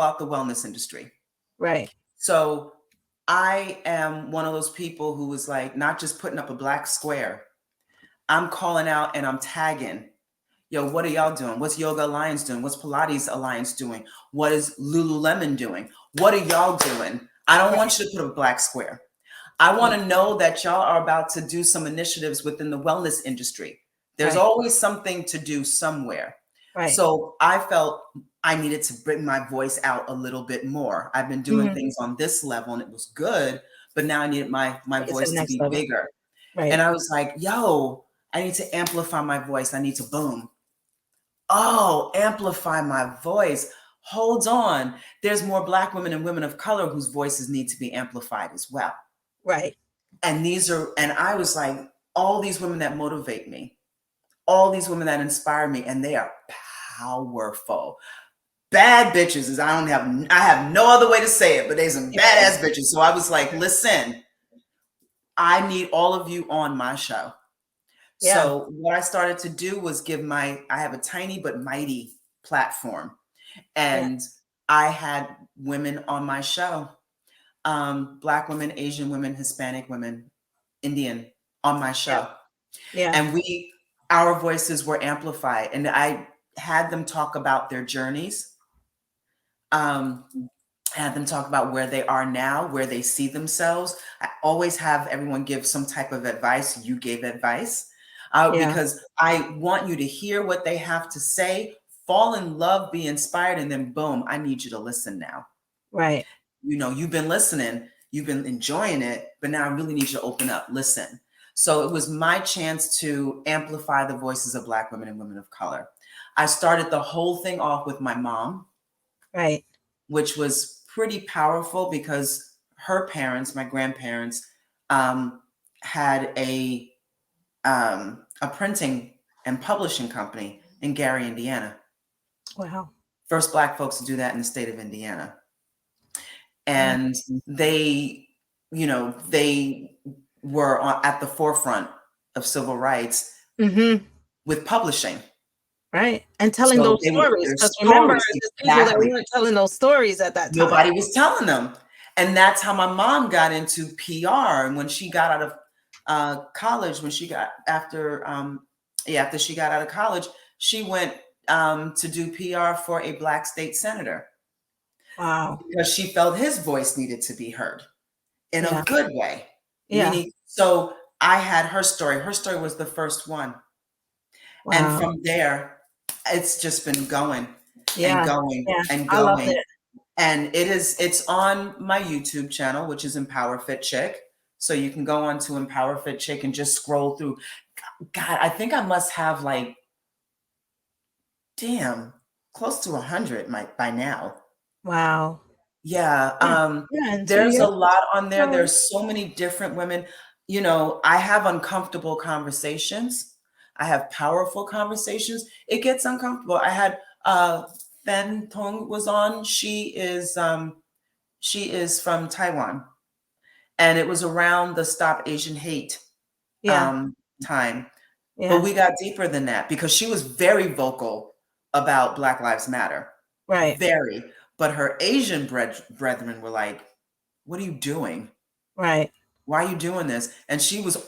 F: out the wellness industry.
E: Right.
F: So I am one of those people who was like, not just putting up a black square. I'm calling out and I'm tagging. Yo, what are y'all doing? What's Yoga Alliance doing? What's Pilates Alliance doing? What is Lululemon doing? What are y'all doing? I don't want you to put a black square. I want to know that y'all are about to do some initiatives within the wellness industry. There's
E: Right.
F: always something to do somewhere.
E: Right.
F: So I felt I needed to bring my voice out a little bit more. I've been doing
E: Mhm.
F: things on this level and it was good, but now I needed my
E: It's the
F: voice to
E: next
F: be
E: level.
F: bigger.
E: Right.
F: And I was like, yo, I need to amplify my voice. I need to boom. Oh, amplify my voice. Hold on. There's more Black women and women of color whose voices need to be amplified as well.
E: Right.
F: And I was like, all these women that motivate me, all these women that inspire me, and they are powerful. Bad bitches I have no other way to say it, but there's some badass bitches. So I was like, listen, I need all of you on my show.
E: Yeah.
F: So what I started to do was I have a tiny but mighty platform. And I had women on my show, Black women, Asian women, Hispanic women, Indian on my show.
E: Yeah.
F: And our voices were amplified. And I had them talk about their journeys. Had them talk about where they are now, where they see themselves. I always have everyone give some type of advice. You gave advice. Because I want you to hear what they have to say, fall in love, be inspired, and then boom, I need you to listen now.
E: Right.
F: You've been listening, you've been enjoying it, but now I really need you to open up, listen. So it was my chance to amplify the voices of Black women and women of color. I started the whole thing off with my mom.
E: Right.
F: Which was pretty powerful because her parents, my grandparents, had a printing and publishing company in Gary, Indiana.
E: Wow.
F: First Black folks to do that in the state of Indiana. And they, you know, they were at the forefront of civil rights with publishing.
E: Right. And telling
F: So
E: those
F: they were-
E: stories.
F: their
E: Because remember,
F: stories,
E: the people that
F: exactly.
E: weren't telling those stories at that time.
F: Nobody was telling them. And that's how my mom got into PR. And when she got out of college, when she got after she got out of college, she went to do PR for a Black state senator.
E: Wow.
F: Because she felt his voice needed to be heard in a good way.
E: Yeah.
F: So I had her story. Her story was the first one.
E: Wow.
F: And from there, it's just been going
E: Yeah.
F: and going
E: Yeah.
F: and
E: I love
F: going.
E: it.
F: And it's on my YouTube channel, which is Empower Fit Chick. So you can go on to Empower Fit Chick and just scroll through. God, I think I must have like, close to 100 by now.
E: Wow.
F: Yeah.
E: Yeah, and so
F: There's
E: you're-
F: a lot on there.
E: Oh.
F: There's so many different women. You know, I have uncomfortable conversations. I have powerful conversations. It gets uncomfortable. I had Fen Tong was on. She is from Taiwan. And it was around the Stop Asian Hate time.
E: Yeah.
F: But we got deeper than that because she was very vocal about Black Lives Matter.
E: Right.
F: Very. But her Asian brethren were like, what are you doing?
E: Right.
F: Why are you doing this? And she was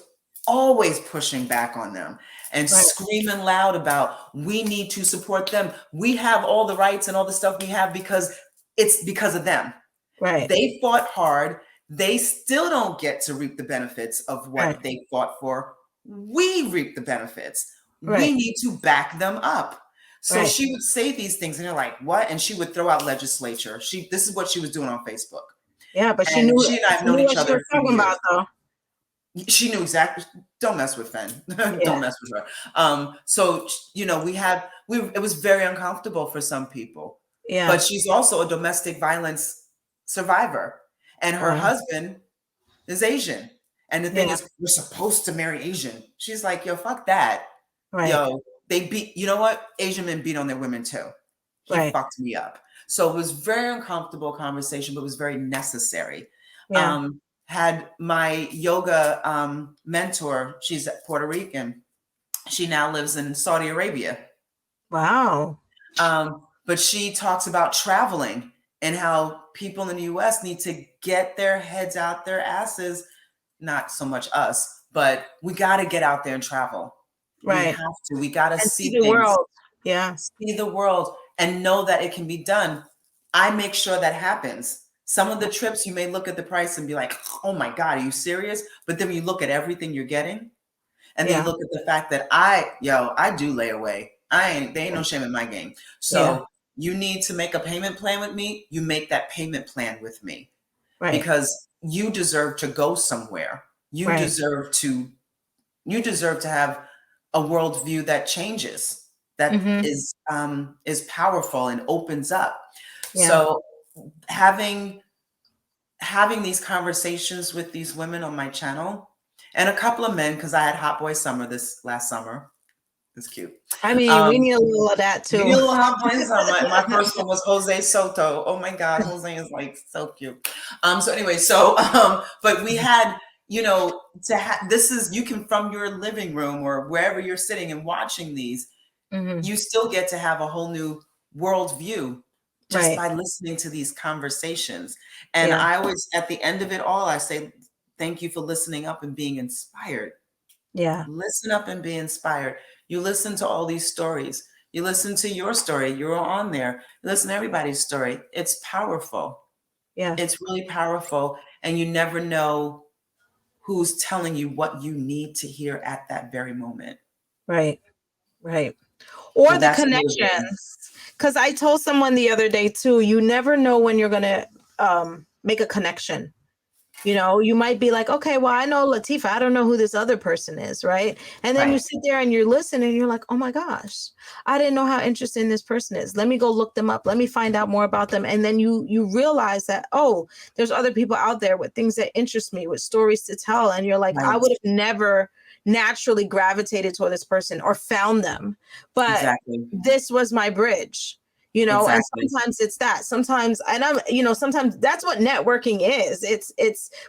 F: always pushing back on them and screaming loud about, we need to support them. We have all the rights and all the stuff we have because it's because of them.
E: Right.
F: They fought hard. They still don't get to reap the benefits of what they fought for. We reap the benefits. We need to back them up. So she would say these things and you're like, what? And she would throw out legislature. This is what she was doing on Facebook.
E: Yeah, but she
F: And
E: knew
F: she and I have known each other for
E: talking
F: years.
E: about though.
F: She knew exactly. Don't mess with Fen. Don't mess with her. So you know, it was very uncomfortable for some people.
E: Yeah.
F: But she's also a domestic violence survivor, and her husband is Asian. And the thing is, we're supposed to marry Asian. She's like, yo, fuck that.
E: Right.
F: Yo, they beat. You know what? Asian men beat on their women too. He fucked me up. So it was very uncomfortable conversation, but it was very necessary.
E: Yeah.
F: Had my yoga mentor, she's Puerto Rican. She now lives in Saudi Arabia.
E: Wow.
F: But she talks about traveling and how people in the US need to get their heads out their asses. Not so much us, but we got to get out there and travel.
E: Right.
F: We have to. We got to see
E: the
F: things.
E: world. Yeah.
F: See the world and know that it can be done. I make sure that happens. Some of the trips you may look at the price and be like, oh my God, are you serious? But then when you look at everything you're getting and then you look at the fact that I do lay away. There ain't no shame in my game. So you need to make a payment plan with me. You make that payment plan with me because you deserve to go somewhere. You deserve to have a worldview that changes, that is powerful and opens up. Yeah. So having these conversations with these women on my channel and a couple of men, because I had Hot Boy Summer this last summer. It's cute.
E: I mean, we need a little of that too.
F: We need a little Hot Boy Summer. My first one was Jose Soto. Oh my God, Jose is like so cute. So anyway, but we had, you know, you can, from your living room or wherever you're sitting and watching these, you still get to have a whole new worldview just by listening to these conversations. And I always, at the end of it all, I say, thank you for listening up and being inspired. Yeah. Listen up and be inspired. You listen to all these stories. You listen to your story. You're on there. You listen to everybody's story. It's powerful. Yeah. It's really powerful. And you never know who's telling you what you need to hear at that very moment.
E: Right. Right. Or so the connections. Because I told someone the other day too, you never know when you're going to make a connection. You might be like, okay, well, I know Latifah. I don't know who this other person is, right? And then you sit there and you're listening and you're like, oh my gosh, I didn't know how interesting this person is. Let me go look them up. Let me find out more about them. And then you realize that, oh, there's other people out there with things that interest me, with stories to tell. And you're like, I would have never naturally gravitated toward this person or found them. But this was my bridge. And sometimes it's that. Sometimes, and sometimes that's what networking is.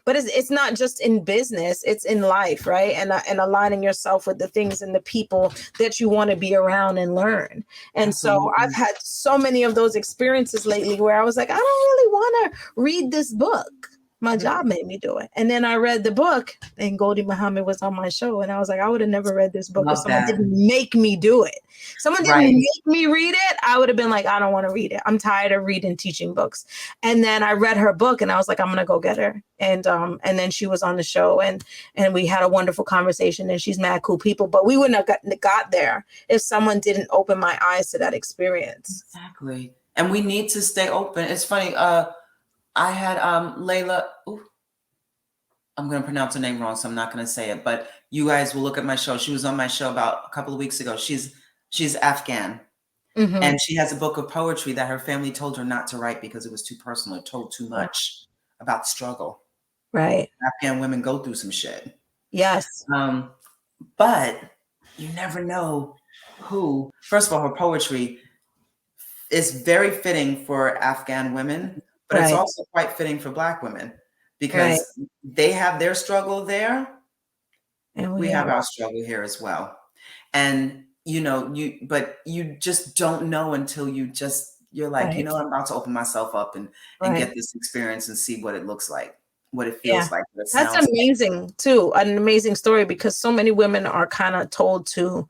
E: But it's not just in business. It's in life, right? And aligning yourself with the things and the people that you want to be around and learn. And so I've had so many of those experiences lately where I was like, I don't really want to read this book. My job made me do it. And then I read the book and Goldie Muhammad was on my show. And I was like, I would have never read this book if someone didn't make me do it. Someone didn't make me read it. I would have been like, I don't want to read it. I'm tired of reading teaching books. And then I read her book and I was like, I'm going to go get her. And then she was on the show and we had a wonderful conversation and she's mad cool people, but we wouldn't have got there if someone didn't open my eyes to that experience.
F: Exactly. And we need to stay open. It's funny. I had Layla. I'm going to pronounce her name wrong, so I'm not going to say it. But you guys will look at my show. She was on my show about a couple of weeks ago. She's Afghan, and she has a book of poetry that her family told her not to write because it was too personal. It told too much about struggle. Right. Afghan women go through some shit. Yes. But you never know who. First of all, her poetry is very fitting for Afghan women. But it's also quite fitting for Black women because they have their struggle there. And we have our struggle here as well. And, but you just don't know until you're like, I'm about to open myself up and get this experience and see what it looks like, what it feels like. What it
E: That's amazing too. An amazing story because so many women are kind of told to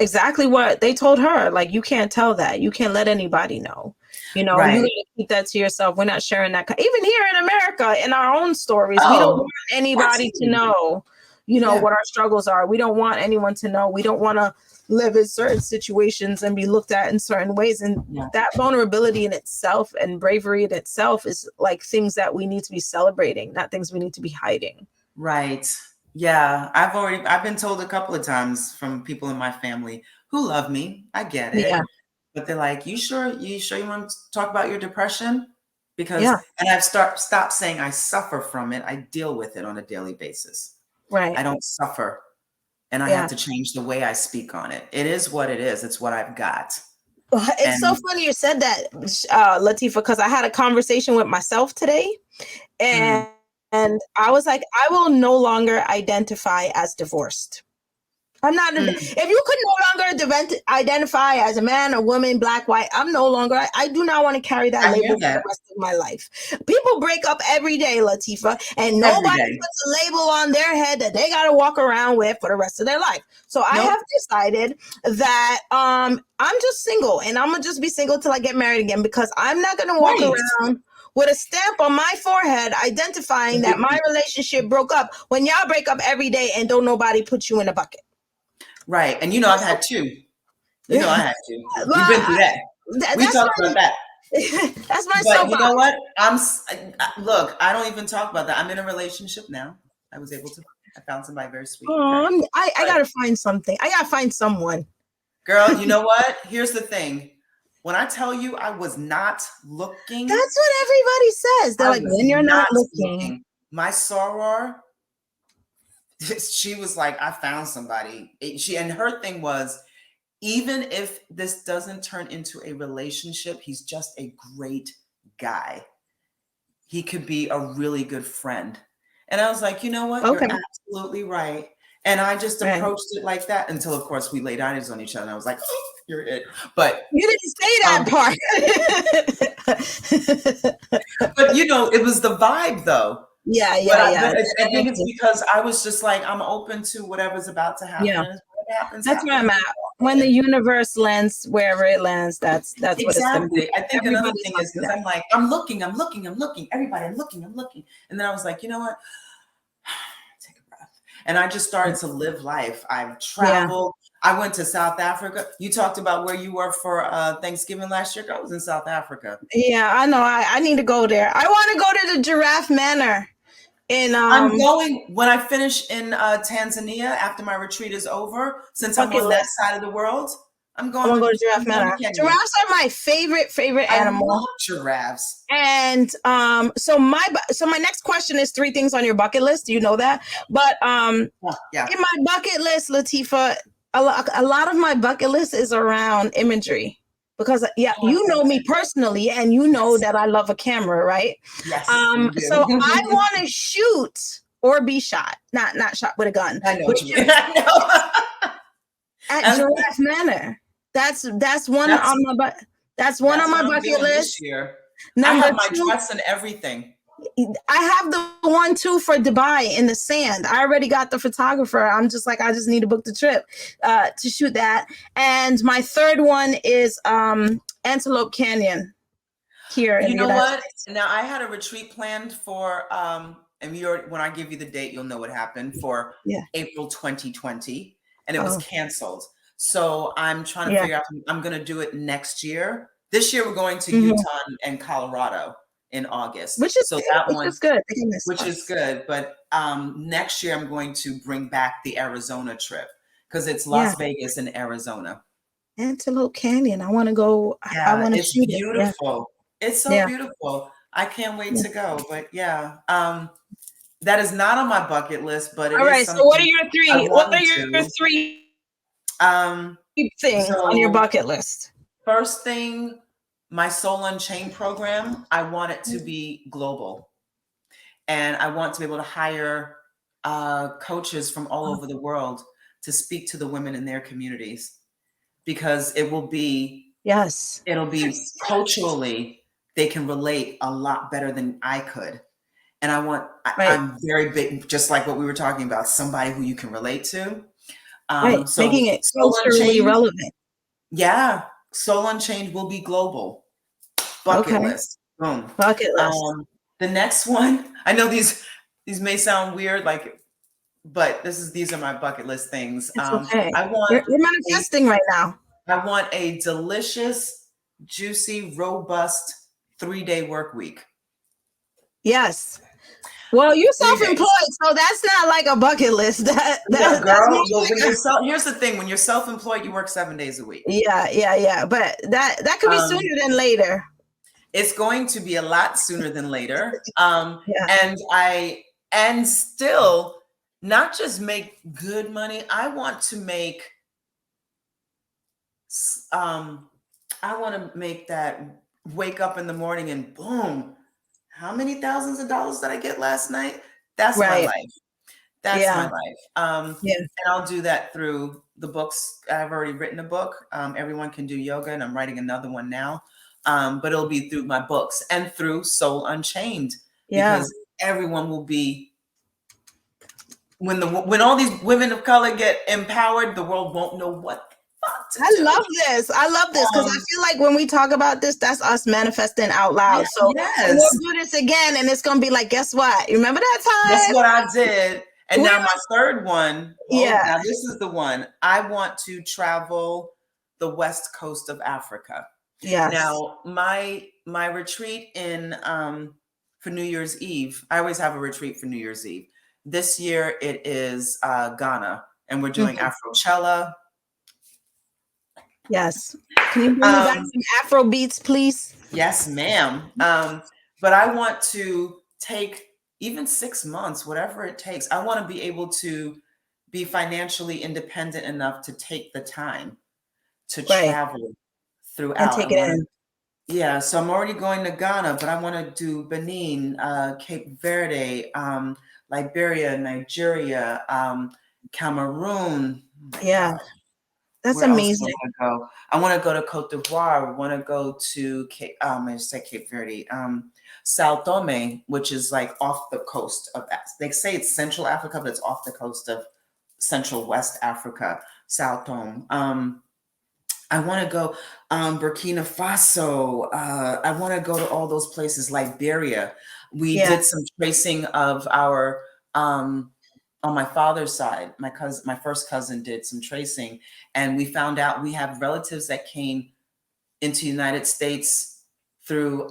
E: exactly what they told her. Like, you can't tell that. You can't let anybody know. You gotta keep that to yourself. We're not sharing that. Even here in America, in our own stories, we don't want anybody to know, what our struggles are. We don't want anyone to know. We don't want to live in certain situations and be looked at in certain ways. And that vulnerability in itself and bravery in itself is like things that we need to be celebrating, not things we need to be hiding.
F: Right. Yeah. I've been told a couple of times from people in my family who love me. I get it. Yeah. But they're like, you sure you want to talk about your depression? Because, and I've stopped saying I suffer from it. I deal with it on a daily basis. Right. I don't suffer. And I have to change the way I speak on it. It is what it is. It's what I've got.
E: It's so funny you said that, Latifah, because I had a conversation with myself today. And I was like, I will no longer identify as divorced. I'm not, if you could no longer identify as a man, a woman, Black, white, I do not want to carry that label for the rest of my life. People break up every day, Latifah, and nobody puts a label on their head that they got to walk around with for the rest of their life. So I have decided that I'm just single and I'm going to just be single till I get married again because I'm not going to walk around with a stamp on my forehead identifying that my relationship broke up when y'all break up every day and don't nobody put you in a bucket.
F: Right. And I've had two. I had two. You've been through that. We talked about that.
E: That's my
F: But you know what? Look, I don't even talk about that. I'm in a relationship now. I found somebody very sweet.
E: I gotta find something. I gotta find someone.
F: Girl, you know what? Here's the thing. When I tell you I was not looking.
E: That's what everybody says. They're like, when you're not looking.
F: My soror, she was like, I found somebody. And her thing was, even if this doesn't turn into a relationship, he's just a great guy. He could be a really good friend. And I was like, you know what? You're absolutely right. And I just approached it like that until, of course, we laid eyes on each other. And I was like, oh, you're it. But
E: you didn't say that
F: part. But, it was the vibe, though.
E: Yeah.
F: I think it's because I was just like, I'm open to whatever's about to happen.
E: Yeah. That's where I'm at. When the universe lands wherever it lands, that's
F: exactly what it's going to be. I think another thing is because I'm like, I'm looking. Everybody, I'm looking. And then I was like, you know what? Take a breath. And I just started to live life. I've traveled. I went to South Africa. You talked about where you were for Thanksgiving last year. I was in South Africa.
E: Yeah, I know. I need to go there. I want to go to the Giraffe Manor in
F: I'm going when I finish in Tanzania after my retreat is over. Since I'm
E: Bucket
F: on that
E: list.
F: side of the world, I'm
E: I
F: going
E: want to go to
F: I'm
E: Giraffe
F: going
E: Manor.
F: to Kenya.
E: Giraffes are my favorite
F: I
E: animal.
F: love giraffes.
E: And so my next question is 3 things on your bucket list. You know that, but
F: Yeah.
E: in my bucket list, Latifa, a lot of my bucket list is around imagery because you know me personally, and you know that I love a camera, right?
F: Yes.
E: So I want to shoot or be shot, not shot with a gun.
F: I know what you mean. I know.
E: At Giraffe Manor. That's one on my bucket. That's one on my bucket list.
F: This year.
E: Number
F: I have my
E: 2,
F: dress and everything.
E: I have the one too for Dubai in the sand. I already got the photographer. I'm just like, I just need to book the trip to shoot that. And my 3rd one is Antelope Canyon here in the United States.
F: Now I had a retreat planned for and when I give you the date, you'll know what happened for April 2020, and it was canceled. So I'm trying to figure out. I'm going to do it next year. This year we're going to Utah and Colorado in August,
E: which is good.
F: Which is good. But next year I'm going to bring back the Arizona trip because it's Las Vegas and Arizona.
E: Antelope Canyon. I want to go. I want to shoot
F: beautiful.
E: it. Yeah.
F: It's so beautiful. I can't wait to go. But that is not on my bucket list. But all right.
E: So what are your 3? What are your 3 things on your bucket list?
F: First thing, my Soul Unchained program, I want it to be global. And I want to be able to hire coaches from all over the world to speak to the women in their communities, because it will be, it'll be culturally, they can relate a lot better than I could. And I'm very big, just like what we were talking about, somebody who you can relate to. So
E: making it culturally relevant.
F: Yeah. Soul Unchained will be global. Bucket list. Boom.
E: Bucket list.
F: The next one, I know these may sound weird, but these are my bucket list things.
E: Okay.
F: You're
E: manifesting right now.
F: I want a delicious, juicy, robust 3-day work week.
E: Yes. Well, you're self-employed, so that's not like a bucket list.
F: Here's the thing: when you're self-employed, you work 7 days a week.
E: Yeah. But that could be sooner than later.
F: It's going to be a lot sooner than later. And still not just make good money. I want to make that wake up in the morning and boom. How many thousands of dollars did I get last night? That's my life. That's my life. And I'll do that through the books. I've already written a book. Everyone Can Do Yoga, and I'm writing another one now. But it'll be through my books and through Soul Unchained. Because everyone will be, when all these women of color get empowered, the world won't know what.
E: I love this because I feel like when we talk about this, that's us manifesting out loud. So we'll do this again, and it's gonna be like, guess what? You remember that time?
F: That's what I did. And now my 3rd one. Now this is the one. I want to travel the west coast of Africa.
E: Yes.
F: Now my retreat for New Year's Eve. I always have a retreat for New Year's Eve. This year it is Ghana, and we're doing Afrochella.
E: Yes. Can you bring me back some Afro beats, please?
F: Yes, ma'am. But I want to take even 6 months, whatever it takes. I want to be able to be financially independent enough to take the time to travel throughout.
E: And take it in.
F: Yeah. So I'm already going to Ghana, but I want to do Benin, Cape Verde, Liberia, Nigeria, Cameroon.
E: Yeah. That's amazing.
F: I want to go to Cote d'Ivoire. I want to go to Cape Verde, Sao Tome, which is like off the coast of. They say it's Central Africa, but it's off the coast of Central West Africa. Sao Tome. I want to go Burkina Faso. I want to go to all those places. Liberia. We did some tracing of our. On my father's side, my first cousin did some tracing, and we found out we have relatives that came into the United States through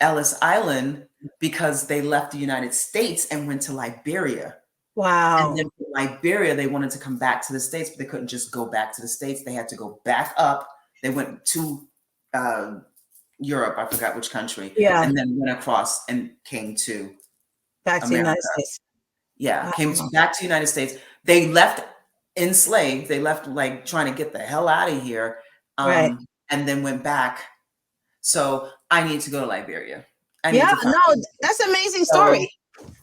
F: Ellis Island because they left the United States and went to Liberia.
E: Wow.
F: And then from Liberia, they wanted to come back to the States, but they couldn't just go back to the States. They had to go back up. They went to Europe. I forgot which country.
E: Yeah.
F: And then went across and came to
E: Back to the United States.
F: Yeah.
E: Wow.
F: Came back to the United States. They left enslaved. They left like trying to get the hell out of here.
E: Right.
F: And then went back. So I need to go to Liberia.
E: Yeah, no, that's an amazing story.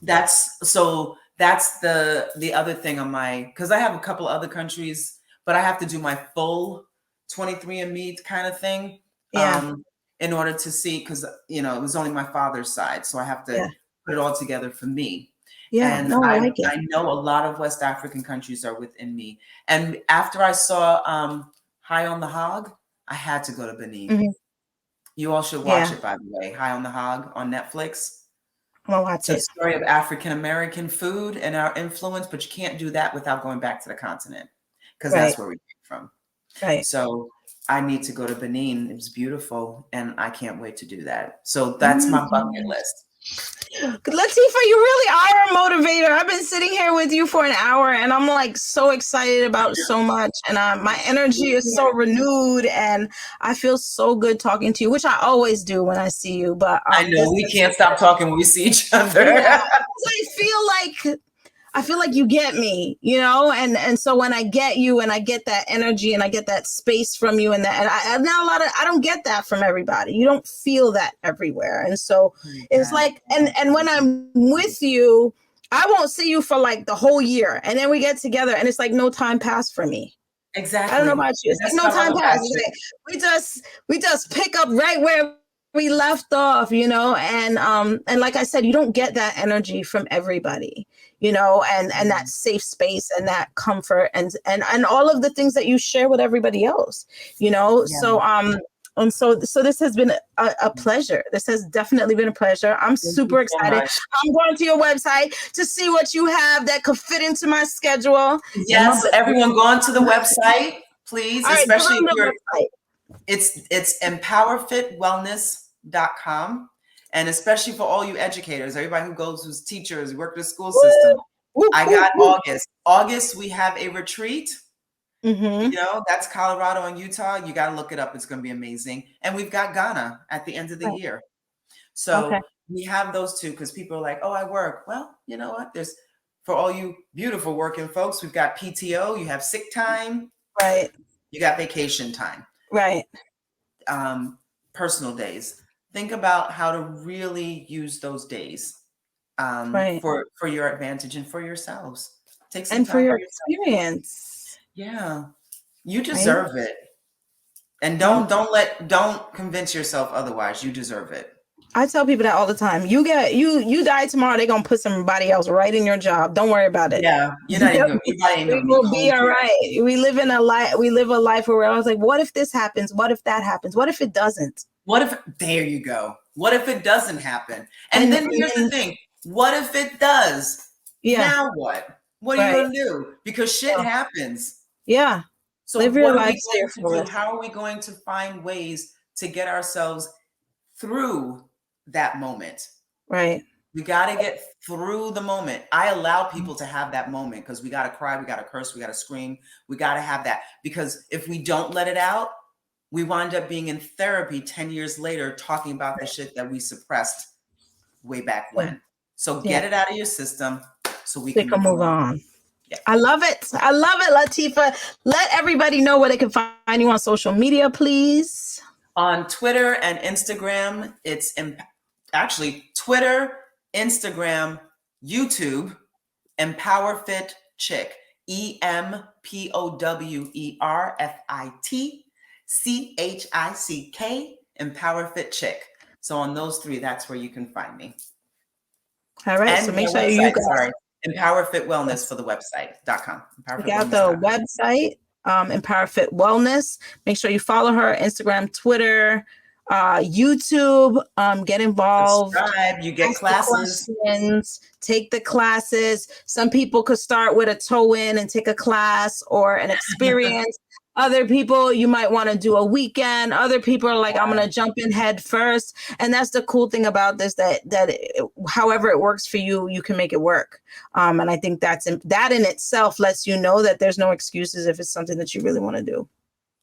F: That's the other thing on my, because I have a couple other countries, but I have to do my full 23andMe kind of thing.
E: Yeah.
F: In order to see, because it was only my father's side, so I have to put it all together for me.
E: Yeah,
F: and
E: no, I like it.
F: I know a lot of West African countries are within me. And after I saw High on the Hog, I had to go to Benin.
E: Mm-hmm.
F: You all should watch it, by the way. High on the Hog on Netflix.
E: I'm gonna watch
F: It's a
E: it.
F: story of African American food and our influence, but you can't do that without going back to the continent, because that's where we came from.
E: Right.
F: So I need to go to Benin. It was beautiful, and I can't wait to do that. So that's my bucket list.
E: Latifah, you really are a motivator. I've been sitting here with you for an hour, and I'm like so excited about so much, and my energy is so renewed, and I feel so good talking to you, which I always do when I see you. But
F: I know we can't stop talking when we see each other.
E: Yeah, I feel like you get me, and so when I get you and I get that energy and I get that space from you, and I don't get that from everybody. You don't feel that everywhere. And so it's like, and when I'm with you, I won't see you for like the whole year. And then we get together and it's like no time passed for me.
F: Exactly.
E: I don't know about you. It's like no time passed. We just pick up right where we left off, and like I said, you don't get that energy from everybody, and that safe space and that comfort and all of the things that you share with everybody else, So this has been a pleasure. This has definitely been a pleasure. I'm super excited. I'm going to your website to see what you have that could fit into my schedule.
F: Yes, everyone go on to the website, please, especially if you're It's empowerfitwellness.com. And especially for all you educators, everybody who who's teachers, work in the school system. I got August. August, we have a retreat.
E: Mm-hmm.
F: That's Colorado and Utah. You got to look it up. It's going to be amazing. And we've got Ghana at the end of the year. So we have those two, because people are like, oh, I work. Well, you know what? There's, for all you beautiful working folks, we've got PTO, you have sick time.
E: Right.
F: You got vacation time.
E: Right.
F: Personal days. Think about how to really use those days for your advantage and for yourselves. Take some time
E: for your experience.
F: Yeah, you deserve it, and don't convince yourself otherwise. You deserve it.
E: I tell people that all the time. You die tomorrow, they're gonna put somebody else right in your job. Don't worry about it.
F: Yeah, you're not even.
E: We will be all right. We live a life where I was like, what if this happens? What if that happens? What if it doesn't?
F: What if, there you go. What if it doesn't happen? And then here's the thing. What if it does?
E: Yeah.
F: Now what? What are you going to do? Because shit happens.
E: Yeah.
F: So
E: live your life.
F: How are we going to find ways to get ourselves through that moment?
E: Right.
F: We got to get through the moment. I allow people to have that moment, because we got to cry, we got to curse, we got to scream. We got to have that, because if we don't let it out, we wind up being in therapy 10 years later talking about the shit that we suppressed way back when. So get it out of your system so we can
E: move on. Yeah. I love it. I love it, Latifah. Let everybody know where they can find you on social media, please.
F: On Twitter and Instagram, it's actually Twitter, Instagram, YouTube, EmpowerFit Chick. EmpowerFitChick. EmpowerFit Chick. So on those three, that's where you can find me.
E: All right.
F: And
E: so make sure you guys.
F: EmpowerFit Wellness for the website.com.
E: We got the website, EmpowerFit Wellness. Make sure you follow her Instagram, Twitter, YouTube. Get involved.
F: Subscribe. You get classes.
E: Take the classes. Some people could start with a toe in and take a class or an experience. Other people, you might want to do a weekend. Other people are like, I'm going to jump in head first. And that's the cool thing about this, that however it works for you, you can make it work. And I think that in itself lets you know that there's no excuses if it's something that you really want to do.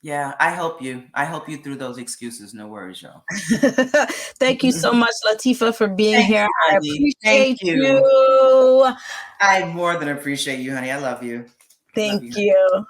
F: Yeah, I help you. I help you through those excuses. No worries, y'all.
E: Thank you so much, Latifah, for being here. I appreciate
F: Thank
E: you.
F: I more than appreciate you, honey. I love you.
E: Thank you.